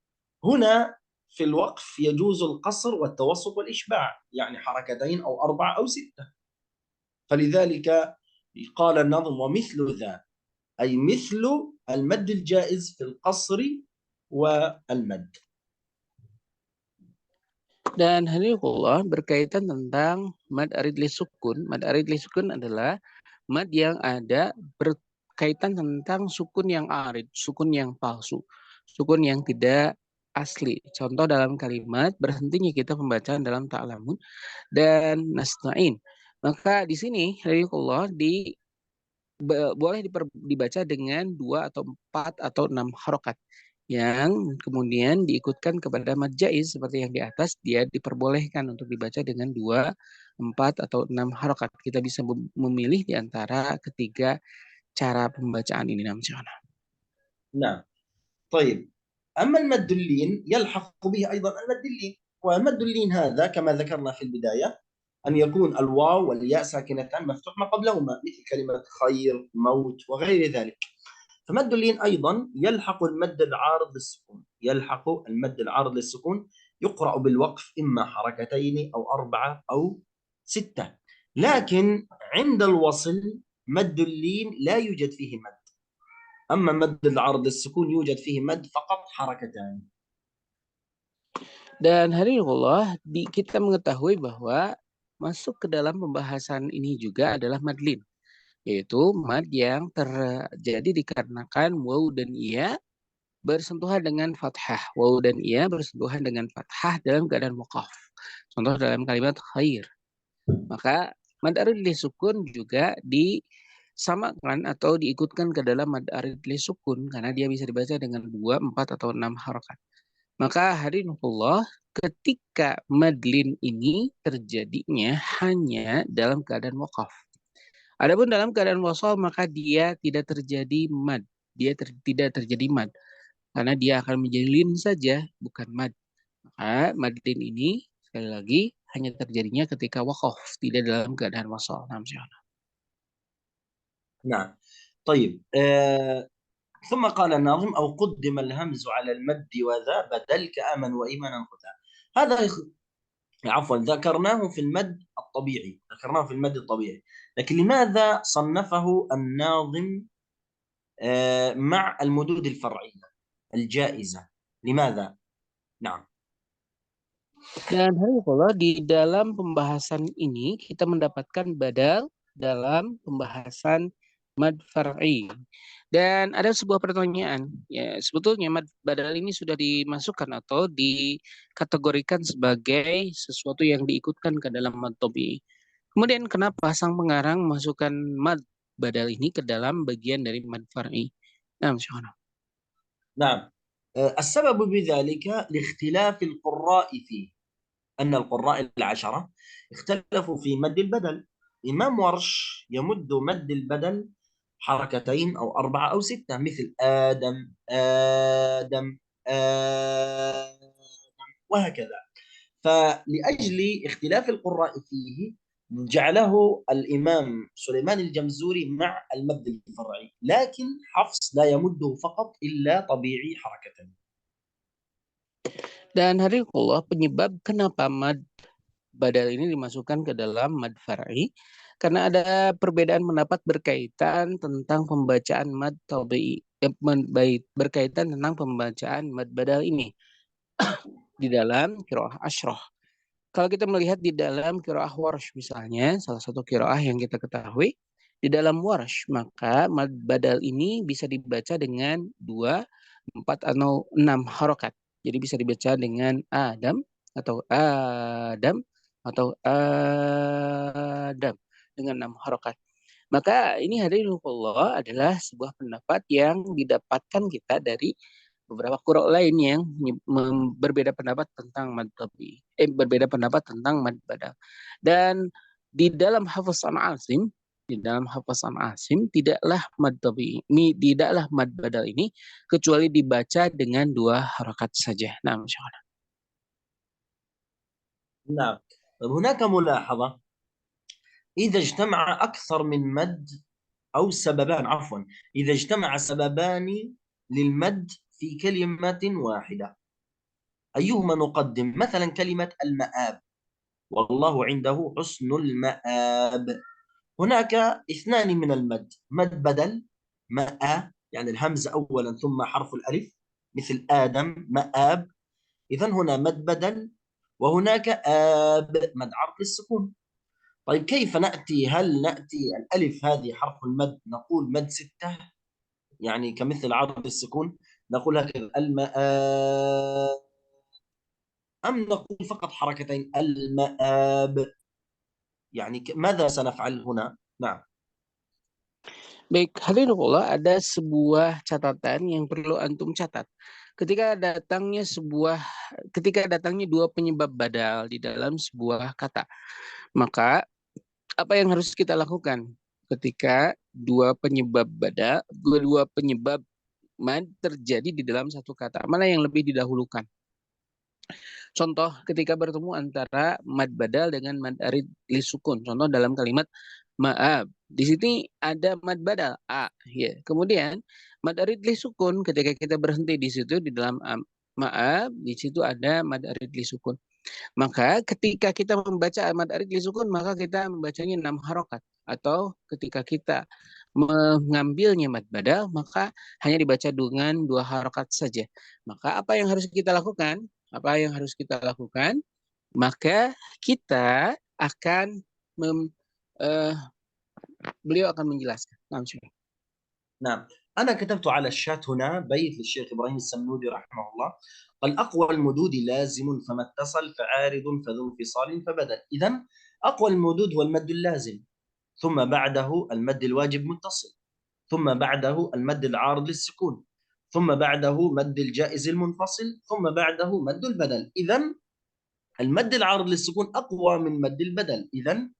Speaker 1: هنا في الوقف يجوز القصر والتوسط والإشباع يعني حركتين أو 4 أو 6. فلذلك قال النظم ومثل ذا أي مثل المد الجائز في القصر والمد.
Speaker 2: Dan hadithullah berkaitan tentang mad arid li sukun. Mad arid li sukun adalah mad yang ada berkaitan tentang sukun yang arid, sukun yang palsu, sukun yang tidak asli. Contoh dalam kalimat berhentinya kita pembacaan dalam ta'lamun dan nasta'in. Maka di sini hadithullah boleh dibaca dengan 2 atau 4 atau 6 harokat. yang kemudian diikutkan kepada mad jaiz seperti yang di atas, dia diperbolehkan untuk dibaca dengan 2, 4 atau 6 harokat. Kita bisa memilih di antara ketiga cara pembacaan ini.
Speaker 1: نعم. طيب أما المد اللين يلحق به أيضا المد اللين، ومد اللين هذا كما ذكرنا في البداية أن يكون الواو والياء ساكنتان مفتوح ما قبلهما مثل كلمة خير، موت وغير ذلك. فمد اللين أيضا يلحق المد العارض للسكون، يلحق المد العارض للسكون، يقرأ بالوقف إما حركتين أو 4 أو 6. لكن عند الوصل مد اللين لا يوجد فيه مد، أما مد العرض السكون يوجد فيه مد فقط حركتان.
Speaker 2: Dan hadirinullah, kita mengetahui bahwa masuk ke dalam pembahasan ini juga adalah madlin, yaitu mad yang terjadi dikarenakan waw dan ia bersentuhan dengan fathah. Waw dan ia bersentuhan dengan fathah dalam keadaan waqaf. Contoh dalam kalimat khair. Maka mad arid li sukun juga disamakan atau diikutkan ke dalam mad arid li sukun karena dia bisa dibaca dengan 2, 4 atau 6 harokat. Maka hadirinullah, ketika madlin ini terjadinya hanya dalam keadaan waqaf. Adapun dalam keadaan wasal maka dia tidak terjadi mad. Dia tidak terjadi mad. Karena dia akan menjadi lin saja, bukan mad. Maka madlin ini sekali lagi hanya terjadinya ketika waqaf, tidak dalam keadaan wasal.
Speaker 1: نعم. طيب ثم قال الناظم أو قدم الهمز على المد وذا بدل كآمن وإيمانا خذا. هذا عفوا ذكرناه في المد الطبيعي، ذكرناه في المد الطبيعي، لكن لماذا صنفه الناظم مع المدود الفرعية الجائزة؟ لماذا؟ نعم.
Speaker 2: Dan hadirinullah, di dalam pembahasan ini kita mendapatkan badal dalam pembahasan mad far'i. Dan ada sebuah pertanyaan, ya sebetulnya mad badal ini sudah dimasukkan atau dikategorikan sebagai sesuatu yang diikutkan ke dalam mad tabi'i. Kemudian kenapa sang pengarang memasukkan mad badal ini ke dalam bagian dari mad far'i?
Speaker 1: نعم. السبب بذلك لاختلاف القراء فيه، أن القراء 10 اختلفوا في مد البدل. إمام ورش يمد مد البدل حركتين أو 4 أو 6 مثل آدم آدم آدم وهكذا. فلأجل اختلاف القراء فيه جعله الإمام سليمان الجمزوري مع المد الفرعي، لكن حفص لا يمده فقط إلا طبيعي حركة.
Speaker 2: Dan hadirinullah, penyebab kenapa mad badal ini dimasukkan ke dalam mad far'i karena ada perbedaan pendapat berkaitan tentang pembacaan mad tabi'i, berkaitan tentang pembacaan mad badal ini di dalam qiraah asyrah. Kalau kita melihat di dalam qiraah warsh misalnya, salah satu qiraah yang kita ketahui di dalam warsh, maka mad badal ini bisa dibaca dengan 2, 4 atau 6 harokat. Jadi bisa dibaca dengan Adam atau Adam atau Adam dengan 6 harokat. Maka ini hadirinullah adalah sebuah pendapat yang didapatkan kita dari beberapa qura' lain yang berbeda pendapat tentang mad tabi'i, berbeda pendapat tentang mad badal. Dan di dalam Hafs an Asim, tidaklah mad tabi'i ini, tidaklah mad badal ini kecuali dibaca dengan 2 harakat saja. Nah, insyaallah.
Speaker 1: نعم. هناك ملاحظة، إذا اجتمع أكثر من مد أو سببان، عفوا إذا اجتمع سببان للمد في كلمة واحدة أيهما نقدم؟ مثلا كلمة المآب، والله عنده حسن المآب، هناك 2 من المد، مد بدل مآ يعني الهمزة أولا ثم حرف الألف مثل آدم مآب، إذن هنا مد بدل، وهناك آب مد عرض للسكون. طيب كيف نأتي؟ هل نأتي الألف هذه حرف المد نقول مد 6 يعني كمثل عرض السكون نقول هكذا المآب، أم نقول فقط حركتين المآب؟ يعني ماذا سنفعل هنا؟ نعم.
Speaker 2: Baik, hadirinullah, ada sebuah catatan yang perlu antum catat. ketika datangnya dua penyebab badal di dalam sebuah kata, maka apa yang harus kita lakukan ketika dua penyebab mad terjadi di dalam satu kata? Mana yang lebih didahulukan? Contoh ketika bertemu antara mad badal dengan mad arid li sukun. Contoh dalam kalimat ma'ab. Di sini ada mad badal a, ya. Kemudian mad arid li sukun ketika kita berhenti di situ di dalam ma'ab, di situ ada mad arid li sukun. Maka ketika kita membaca mad arid li sukun, maka kita membacanya 6 harokat. Atau ketika kita mengambilnya mad badal, maka hanya dibaca dengan 2 harokat saja. Maka apa yang harus kita lakukan? Maka kita akan beliau akan menjelaskan.
Speaker 1: نعم أنا كتبت على الشات هنا بيت للشيخ إبراهيم السمنودي رحمه الله قال أقوى المدود لازم فما اتصل فعارض فذو انفصال فبدل. إذن أقوى المدود هو المد اللازم، ثم بعده المد الواجب متصل، ثم بعده المد العارض للسكون، ثم بعده مد الجائز المنفصل، ثم بعده مد البدل. إذن المد العارض للسكون أقوى من مد البدل. إذن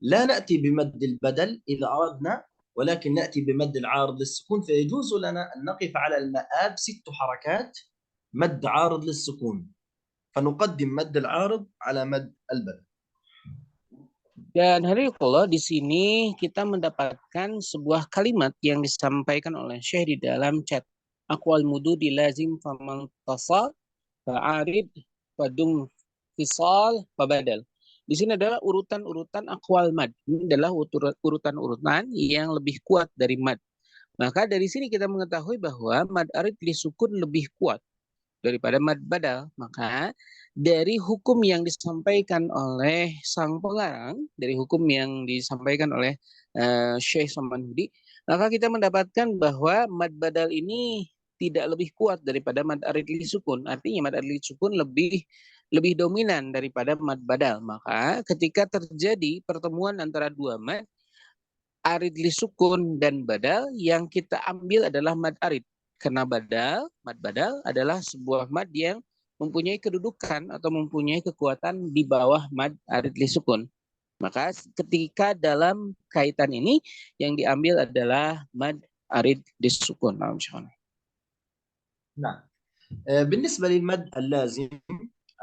Speaker 1: لا نأتي بمد البدل إذا أردنا، ولكن نأتي بمد العارض للسكون، فيجوز لنا أن نقف على المآب 6 حركات مد عارض للسكون، فنقدم مد العارض على مد البدل.
Speaker 2: Dan hadirin di sini kita mendapatkan sebuah kalimat yang disampaikan oleh Syekh di dalam chat. Aqwal mududi lazim faman tasal fa'arid fadum fisal fabadal. Di sini adalah urutan-urutan aqwal mad. Ini adalah urutan-urutan yang lebih kuat dari mad. Maka dari sini kita mengetahui bahwa mad arid li sukun lebih kuat daripada mad badal. Maka dari hukum yang disampaikan oleh sang pengarang, dari hukum yang disampaikan oleh Syekh Samanhudi, maka kita mendapatkan bahwa mad badal ini tidak lebih kuat daripada mad arid li sukun. Artinya mad arid li sukun lebih dominan daripada mad badal. Maka ketika terjadi pertemuan antara dua mad arid li sukun dan badal, yang kita ambil adalah mad arid. Karena mad badal adalah sebuah mad yang mempunyai kedudukan atau mempunyai kekuatan di bawah mad arid li sukun. Maka ketika dalam kaitan ini yang diambil adalah mad arid li sukun.
Speaker 1: نعم بالنسبة للمد اللازم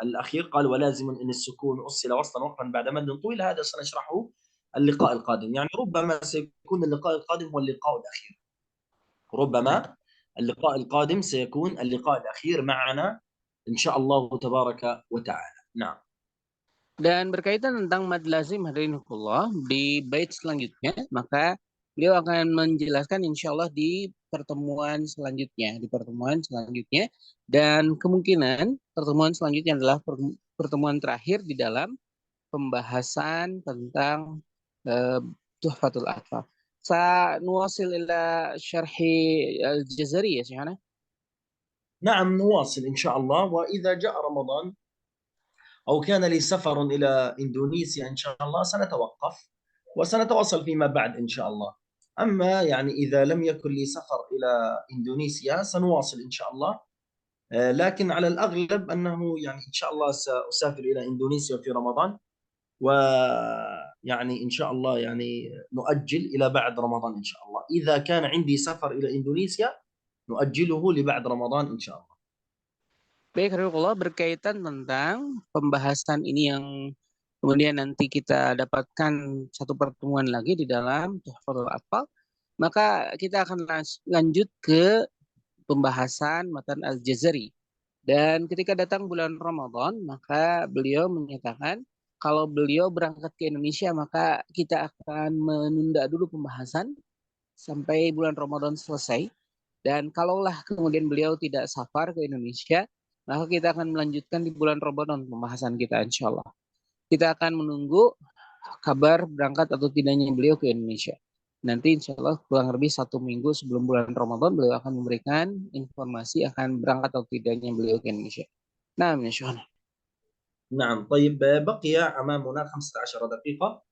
Speaker 1: الأخير قال ولازم إن السكون أصل وصلا وقفا بعد مد طويل، هذا سنشرحه اللقاء القادم. يعني ربما سيكون اللقاء القادم هو اللقاء الأخير، ربما اللقاء القادم سيكون اللقاء الأخير معنا إن شاء الله تبارك وتعالى. نعم.
Speaker 2: Dan berkaitan tentang mad lazim hadirinullah di bait selanjutnya, maka beliau akan menjelaskan insyaallah di pertemuan selanjutnya, dan kemungkinan pertemuan selanjutnya adalah pertemuan terakhir di dalam pembahasan tentang Tuhfatul Atfal. سنواصل إلى شرح الجزري يا شيخنا.
Speaker 1: نعم نواصل إن شاء الله، وإذا جاء رمضان أو كان لي سفر إلى إندونيسيا إن شاء الله سنتوقف وسنتواصل فيما بعد إن شاء الله. أما يعني إذا لم يكن لي سفر إلى إندونيسيا سنواصل إن شاء الله، لكن على الأغلب أنه يعني إن شاء الله سأسافر إلى إندونيسيا في رمضان، ويعني إن شاء الله يعني نؤجل إلى بعد رمضان إن شاء الله. إذا كان عندي سفر إلى إندونيسيا نؤجله لبعد رمضان إن شاء الله.
Speaker 2: Baik, Rahimahullah, berkaitan tentang pembahasan ini yang kemudian nanti kita dapatkan satu pertemuan lagi di dalam Tuhfatul Atfal, maka kita akan lanjut ke pembahasan matan Al-Jazari. Dan ketika datang bulan Ramadan, maka beliau menyatakan kalau beliau berangkat ke Indonesia, maka kita akan menunda dulu pembahasan sampai bulan Ramadan selesai. Dan kalaulah kemudian beliau tidak safar ke Indonesia, maka kita akan melanjutkan di bulan Ramadan pembahasan kita insya Allah. Kita akan menunggu kabar berangkat atau tidaknya beliau ke Indonesia. Nanti insya Allah kurang lebih 1 minggu sebelum bulan Ramadan beliau akan memberikan informasi akan berangkat atau tidaknya beliau ke Indonesia. Nah, insya Allah.
Speaker 1: نعم طيب بقي أمامنا 15 دقيقة.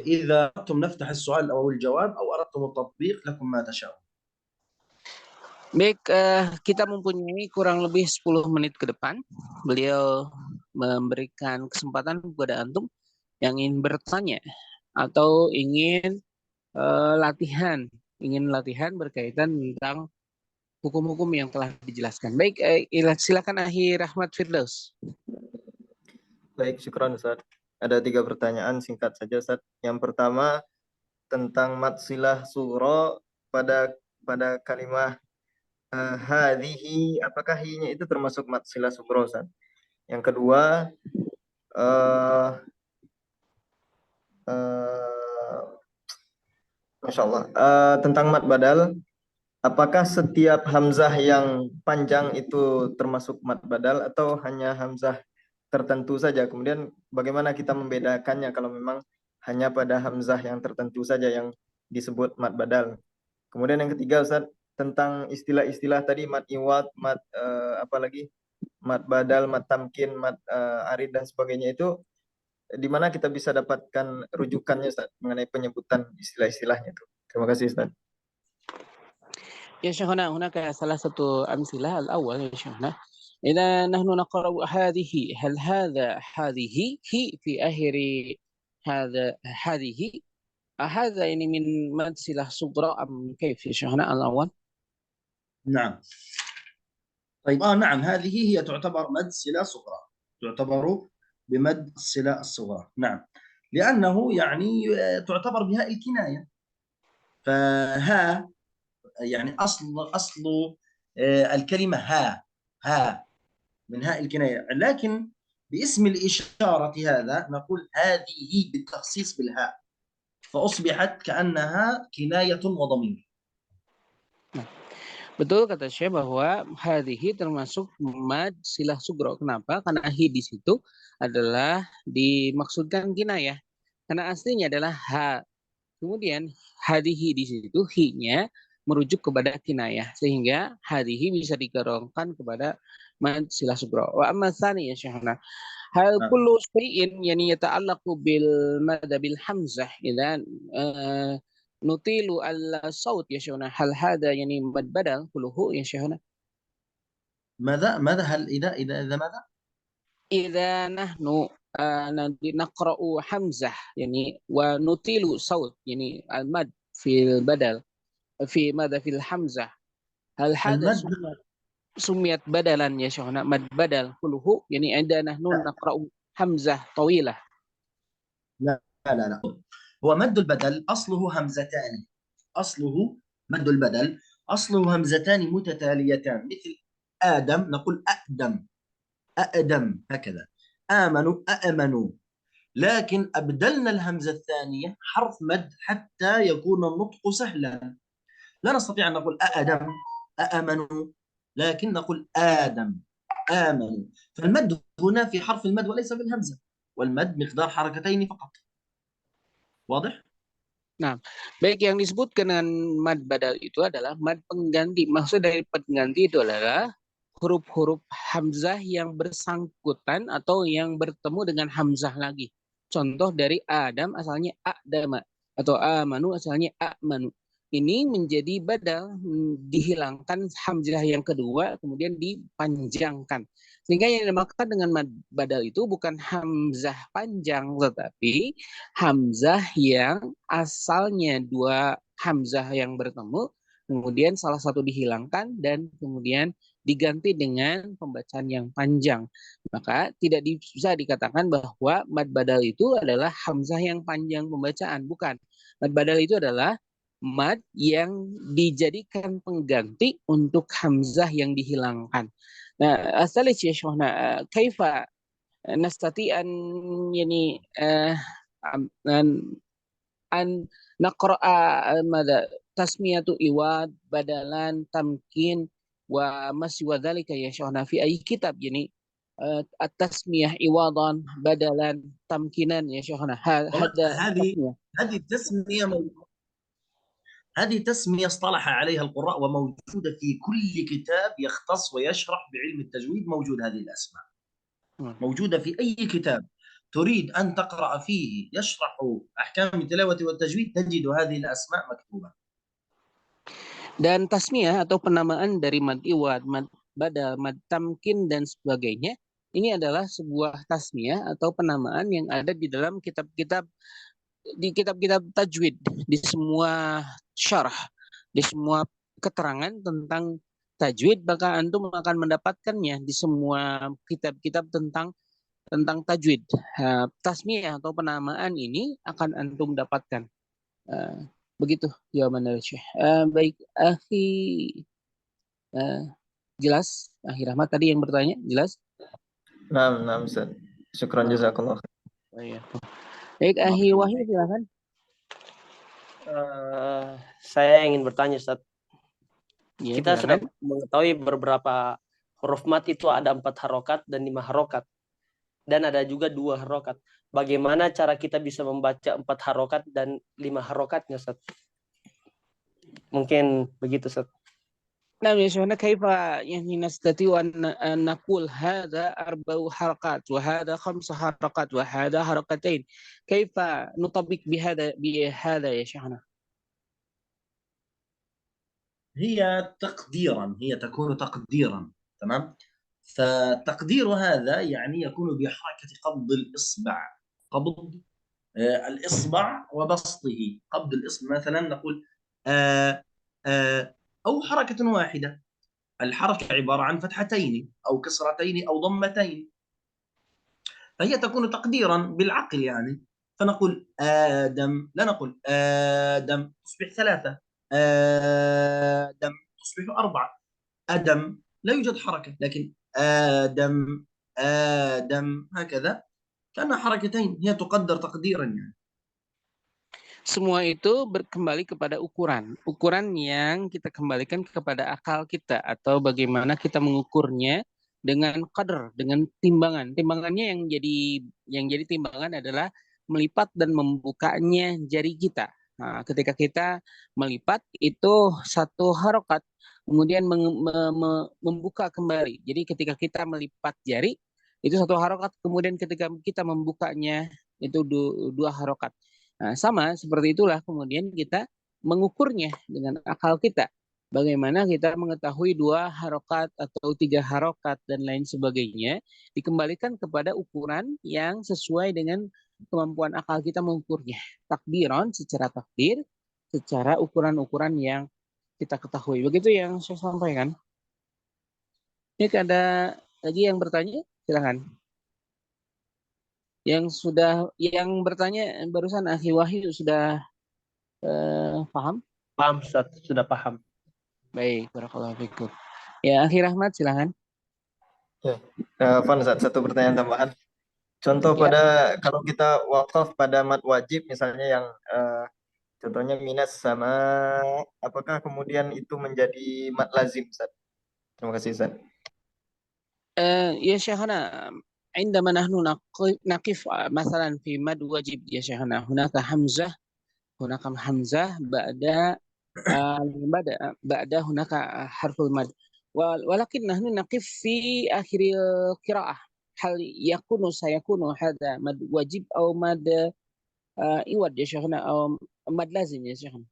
Speaker 1: إذا أردتم نفتح السؤال أو الجواب أو أردتم التطبيق لكم ما تشاءون.
Speaker 2: Baik, kita mempunyai kurang lebih 10 menit ke depan. Beliau memberikan kesempatan kepada antum yang ingin bertanya atau ingin ingin latihan berkaitan tentang hukum-hukum yang telah dijelaskan. Baik, silakan Akhi Rahmat Firdaus.
Speaker 7: Baik, syukran Ustaz. Ada 3 pertanyaan singkat saja Ustaz. Yang pertama tentang matsilah suro pada kalimah hadhihi, apakah hi-nya itu termasuk matsilah sugro Ustaz? Yang kedua Masya Allah, tentang mad badal, apakah setiap hamzah yang panjang itu termasuk mad badal atau hanya hamzah tertentu saja? Kemudian bagaimana kita membedakannya kalau memang hanya pada hamzah yang tertentu saja yang disebut mad badal? Kemudian yang ketiga Ustaz, tentang istilah-istilah tadi mad iwad, mad mad badal, mad tamkin, mad arid dan sebagainya, itu di mana kita bisa dapatkan rujukannya Ustaz mengenai penyebutan istilah-istilahnya itu? Terima kasih Ustaz.
Speaker 2: Ya Syekhana, هناك ثلاثة أمثلة. الأول يا شيخنا إذا نحن نقرأ هذه هل هذه هي في آخر هذا يعني من مدسلة صغرى أم كيف يا شيخنا الأول؟
Speaker 1: نعم. طيب نعم، هذه هي تعتبر مد صلة صغرى، تعتبر بمد الصلة الصغرى. نعم، لأنه يعني تعتبر بهاء الكناية، فها يعني أصل الكلمة ها من هاء الكناية، لكن باسم الإشارة هذا نقول هذه بالتخصيص بالهاء، فأصبحت كأنها كناية وضمير.
Speaker 2: Betul kata Syekh bahwa hadhihi termasuk mad silah sugro. Kenapa? Karena hi di situ adalah dimaksudkan kinayah. Karena aslinya adalah ha. Kemudian hadhihi di situ hi-nya merujuk kepada kinayah, sehingga hadhihi bisa digerongkan kepada mad silah sugro. Wa amma tsani ya Syekhna, hal kullu shay'in yani yata'allaqu bil mad bil hamzah idzan nutilu al-saut ya Syekhna, hal hada yani mad badal kulluhu ya Syekhna?
Speaker 1: ماذا هل إذا ماذا؟
Speaker 2: إذا نحن نقرأ حمزة يعني ونطيل صوت يعني المد في البدل في ماذا في الحمزة، هل هذا سميت بدلا يا شيخنا مد بدل كله يعني عندنا نحن نقرأ حمزة طويلة؟
Speaker 1: لا، هو مد البدل أصله همزتان، مد البدل أصله همزتان متتاليتان، مثل آدم نقول أأدم هكذا، آمنوا، لكن أبدلنا الهمزة الثانية حرف مد حتى يكون النطق سهلا، لا نستطيع أن نقول أأدم أأمنوا، لكن نقول آمنوا، فالمد هنا في حرف المد وليس في الهمزة، والمد مقدار حركتين فقط. واضح؟
Speaker 2: Nah, baik, yang disebutkan dengan mad badal itu adalah mad pengganti. Maksud dari pengganti itu adalah huruf-huruf hamzah yang bersangkutan atau yang bertemu dengan hamzah lagi. Contoh dari Adam asalnya a'dama atau amanu asalnya a'manu. Ini menjadi badal, dihilangkan hamzah yang kedua kemudian dipanjangkan. Sehingga yang dimaksud dengan mad badal itu bukan hamzah panjang tetapi hamzah yang asalnya dua hamzah yang bertemu kemudian salah satu dihilangkan dan kemudian diganti dengan pembacaan yang panjang. Maka tidak bisa dikatakan bahwa mad badal itu adalah hamzah yang panjang pembacaan, bukan. Mad badal itu adalah mad yang dijadikan pengganti untuk hamzah yang dihilangkan. Nah, asalis ya Syekhna, kaifa nastati an yani an naqra'a madza tasmiyatu iwad badalan tamkin wa masy wa dzalika ya Syekhna fi ayyi kitab yani at-tasmiyah iwadan badalan tamkinan ya Syekhna.
Speaker 1: هذه تسمية اصطلح عليها القراء وموجودة في كل كتاب يختص ويشرح بعلم التجويد، موجود هذه الأسماء، موجودة في أي كتاب تريد أن تقرأ فيه يشرح أحكام التلاوة والتجويد تجد هذه الأسماء مكتوبة.
Speaker 2: Dan tasmiyah atau penamaan dari mad iwad, mad badal, mad tamkin dan sebagainya, ini adalah sebuah tasmiyah atau penamaan yang ada di dalam kitab-kitab tajwid, di semua syarah, di semua keterangan tentang tajwid, maka antum akan mendapatkannya di semua kitab-kitab tentang tajwid. Tasmiyah atau penamaan ini akan antum dapatkan. Begitu jawaban dari Syekh. Baik, akhi, jelas? Akhi Rahmat tadi yang bertanya, jelas?
Speaker 7: Naam, Ustaz. Syukran jazakallah.
Speaker 2: Baik, akhi Wahyu silakan.
Speaker 10: Saya ingin bertanya, Ustaz.
Speaker 2: Ya,
Speaker 10: Kita
Speaker 2: silakan.
Speaker 10: sudah mengetahui beberapa huruf mat itu ada 4 harokat dan 5 harokat. Dan ada juga 2 harokat. Bagaimana cara kita bisa membaca 4 harokat dan 5 harokatnya, Ustaz? Mungkin begitu, Ustaz.
Speaker 2: Nah, ya Syuhana, kaifa yani nastati'u an naqul hadha 4 harakat wa hadha 5 harakat wa hadha harakatain. Kaifa nutabik bihada ya Syuhana?
Speaker 1: هي تقديرا، هي تكون تقديرا، تمام. فتقدير هذا يعني يكون بحركة قبض الإصبع، قبض الإصبع وبسطه. قبض الإصبع مثلا نقول أو حركة واحدة. الحركة عبارة عن فتحتين أو كسرتين أو ضمتين، فهي تكون تقديرا بالعقل يعني. فنقول آدم، لا نقول آدم تصبح 3، آدم تصبح 4. أدم لا يوجد حركة، لكن آدم آدم هكذا كأنها حركتين، هي تقدر تقديرا يعني.
Speaker 2: Semua itu kembali kepada ukuran yang kita kembalikan kepada akal kita atau bagaimana kita mengukurnya dengan qadar, dengan timbangan. Timbangannya yang jadi timbangan adalah melipat dan membukanya jari kita. Nah, ketika kita melipat itu 1 harokat, kemudian membuka kembali. Jadi ketika kita melipat jari itu 1 harokat, kemudian ketika kita membukanya itu 2 harokat. Nah, sama seperti itulah kemudian kita mengukurnya dengan akal kita. Bagaimana kita mengetahui 2 harokat atau 3 harokat dan lain sebagainya, dikembalikan kepada ukuran yang sesuai dengan kemampuan akal kita mengukurnya. Takdiran secara takdir, secara ukuran-ukuran yang kita ketahui. Begitu yang saya sampaikan. Ini ada lagi yang bertanya? Silakan. Yang bertanya barusan Akhi Wahyu sudah paham?
Speaker 10: Paham, Ustaz, sudah paham.
Speaker 2: Baik, barakallahu fikum. Ya, Akhi Rahmat silakan.
Speaker 7: Ya. Van, satu pertanyaan tambahan. Contoh pada kalau kita wakaf pada mad wajib misalnya yang contohnya minas sama, apakah kemudian itu menjadi mad lazim, Ustaz? Terima kasih, Ustaz.
Speaker 2: Ya Syekhana, عندما نحن نقف مثلا في مد واجب يا شيخنا هناك همزة بعد هناك حرف المد، ولكن نحن نقف في آخر القراءة. هل سيكون هذا مد واجب أو مد إيواد يا شيخنا أو مد لازم يا شيخنا؟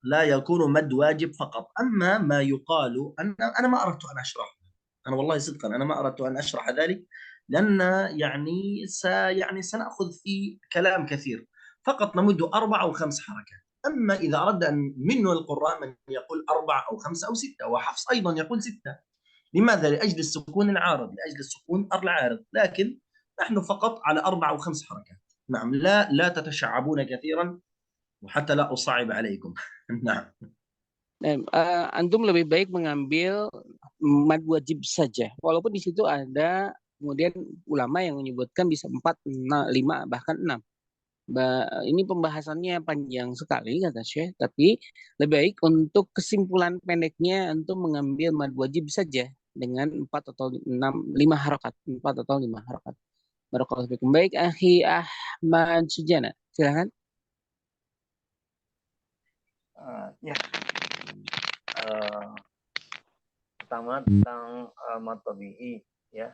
Speaker 1: لا يكون مد واجب فقط. أما ما يقال أنا ما أردت أن أشرح، أنا والله صدقا أنا ما أردت أن أشرح ذلك، لأن يعني سنأخذ في كلام كثير. فقط نمد 4 أو 5 حركات. أما إذا أردنا من القراء من يقول 4 أو 5 أو 6، وحفص أيضا يقول 6. لماذا؟ لأجل السكون العارض، لأجل السكون العارض. لكن نحن فقط على 4 أو 5 حركات. نعم، لا تتشعبون كثيرا وحتى لا أصعب عليكم. Nah.
Speaker 2: Antum lebih baik mengambil mad wajib saja. Walaupun di situ ada kemudian ulama yang menyebutkan bisa 4, 5, bahkan 6. Ini pembahasannya panjang sekali kata Syekh, tapi lebih baik untuk kesimpulan pendeknya antum mengambil mad wajib saja dengan 4 atau 5 harakat. 4 atau 5 harakat. Barakallahu fikum. Baik, Akhi Ahmad Sujana, silakan.
Speaker 3: Pertama tentang mad tabi'i ya.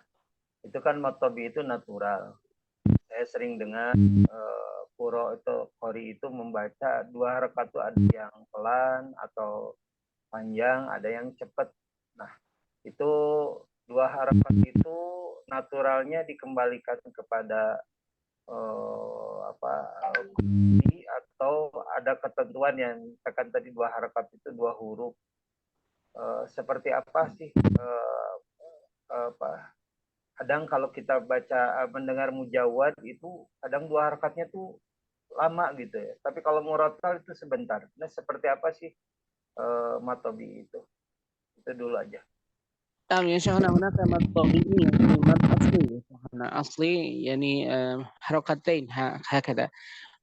Speaker 3: Itu kan mad tabi'i itu natural. Saya sering dengar qori itu membaca 2 harakat itu ada yang pelan atau panjang, ada yang cepat. Nah, itu 2 harakat itu naturalnya dikembalikan kepada kunci atau ada ketentuan yang misalkan tadi 2 harakat itu 2 huruf. Seperti apa sih kadang kalau kita baca mendengar mujawad itu kadang 2 harakatnya tuh lama gitu ya. Tapi kalau murattal itu sebentar. Nah, seperti apa sih matobi itu? Itu dulu aja.
Speaker 2: نعم يا شيخنا هناك مد طبيعي يعني مد أصلي يا شيخنا أصلي يعني حركتين هكذا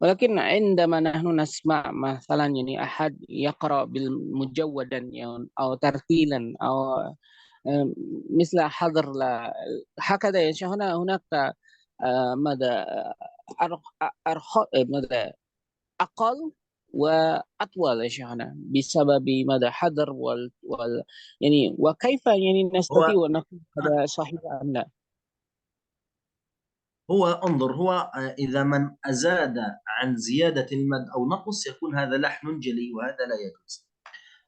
Speaker 2: ولكن عندما نحن نسمع مثلا يعني أحد يقرأ بالمجودا يعني أو ترتيلا أو مثل حضر هكذا يا شيخنا هناك مدى مدى أقل وأطول يا شيخنا بسبب مدى حذر يعني وكيف يعني نستطيع أن نقول هذا صحيح أم لا؟
Speaker 1: هو انظر، هو إذا من أزاد عن زيادة المد أو نقص يكون هذا لحن جلي وهذا لا يجوز.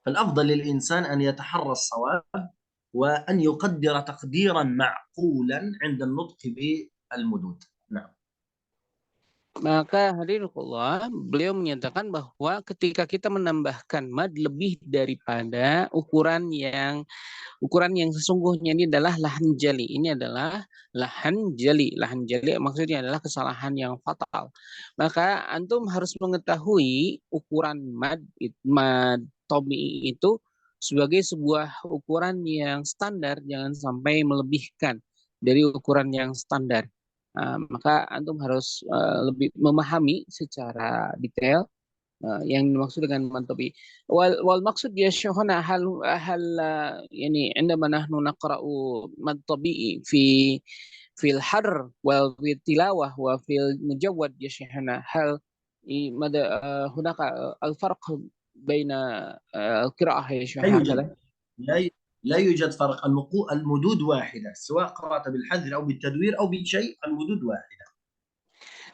Speaker 1: فالأفضل للإنسان أن يتحرى الصواب وأن يقدر تقديرا معقولا عند النطق بالمدود. نعم.
Speaker 2: Maka hadirinullah, beliau menyatakan bahwa ketika kita menambahkan mad lebih daripada ukuran yang sesungguhnya ini adalah lahan jali. Ini adalah lahan jali. Lahan jali maksudnya adalah kesalahan yang fatal. Maka antum harus mengetahui ukuran mad tobi itu sebagai sebuah ukuran yang standar, jangan sampai melebihkan dari ukuran yang standar. Maka antum harus lebih memahami secara detail yang dimaksud dengan mantobi. والمقصود يا شيخنا هل يعني عندما نحن نقرأ مد طبيعي في الحر وفي التلاوة وفي المجود يا شيخنا هل ماذا هناك الفرق بين القراءة يا شيخ هكذا؟
Speaker 1: لا يوجد فرق. المدود واحدة سواء قرأت بالحذر أو بالتدوير أو بشيء، المدود واحدة.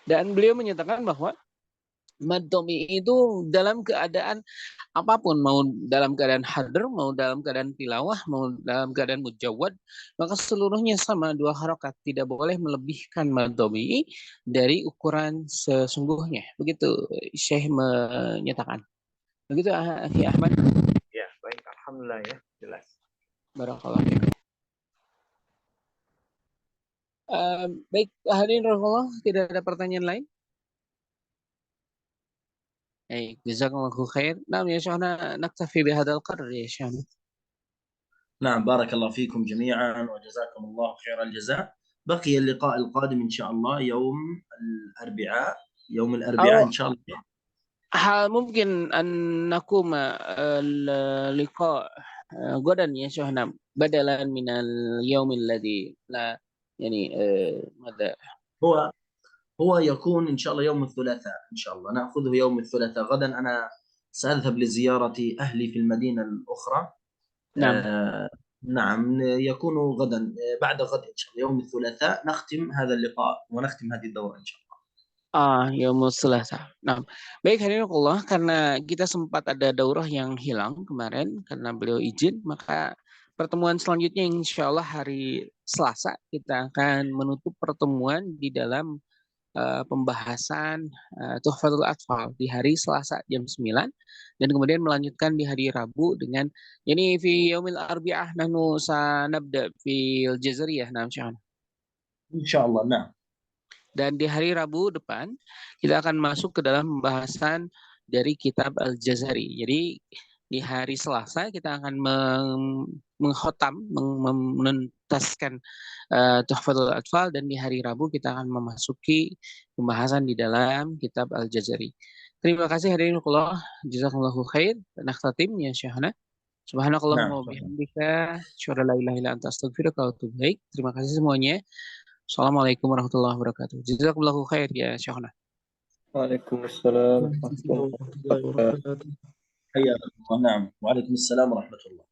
Speaker 2: Dan beliau menyatakan bahwa mad tobi itu dalam keadaan apapun, mau dalam keadaan hadr, mau dalam keadaan tilawah, mau dalam keadaan mujawad, maka seluruhnya sama 2 harokat, tidak boleh melebihkan mad tobi dari ukuran sesungguhnya. Begitu Syekh menyatakan. Begitu Akhi Ahmad.
Speaker 3: Ya, baik, alhamdulillah ya, jelas.
Speaker 2: Barakallahu fiikum. Baik, hadirin rahimakumullah, tidak ada pertanyaan lain? Jazakallahu khair. Nah, ya Syekhna, naktafi bihadzal qadr ya Syekhna.
Speaker 1: نعم، بارك الله فيكم جميعا وجزاكم الله خير الجزاء. بقي اللقاء القادم إن شاء الله يوم الأربعاء إن شاء الله.
Speaker 2: ممكن أن نقوم اللقاء غدا يا شيخنا بدلا من اليوم الذي لا يعني ماذا
Speaker 1: هو يكون إن شاء الله يوم الثلاثاء. إن شاء الله نأخذه يوم الثلاثاء. غدا أنا سأذهب لزيارة أهلي في المدينة الأخرى.
Speaker 2: نعم.
Speaker 1: نعم، يكون غدا بعد غد إن شاء الله يوم الثلاثاء نختم هذا اللقاء ونختم هذه الدورة إن شاء الله.
Speaker 2: Yaumul Selasa. Nah, baik hadirin Allah, karena kita sempat ada daurah yang hilang kemarin karena beliau izin, maka pertemuan selanjutnya insya Allah hari Selasa kita akan menutup pertemuan di dalam pembahasan Tuhfatul Atfal di hari Selasa jam 9 dan kemudian melanjutkan di hari Rabu dengan yani fi yaumil arbi'ah nahnu sanabda fil Jazariyah. Nah,
Speaker 1: insyaallah. Nah.
Speaker 2: Dan di hari Rabu depan kita akan masuk ke dalam pembahasan dari kitab Al-Jazari. Jadi di hari Selasa kita akan mengkhotam, menuntaskan Tuhfatul Atfal, dan di hari Rabu kita akan memasuki pembahasan di dalam kitab Al-Jazari. Terima kasih hadirin Allah. Jazakumullahu khair. Nakhtatim ya Syekhna. Subhanakallahumma wa bihamdika, asyhadu an la ilaha illa anta, astaghfiruka wa atubu ilaik. Terima kasih semuanya. Assalamualaikum warahmatullahi wabarakatuh. Jazakumullahu khair ya Syekhna.
Speaker 7: Waalaikumsalam warahmatullahi wabarakatuh.
Speaker 1: حياكم الله. نعم، وعليكم السلام ورحمة الله.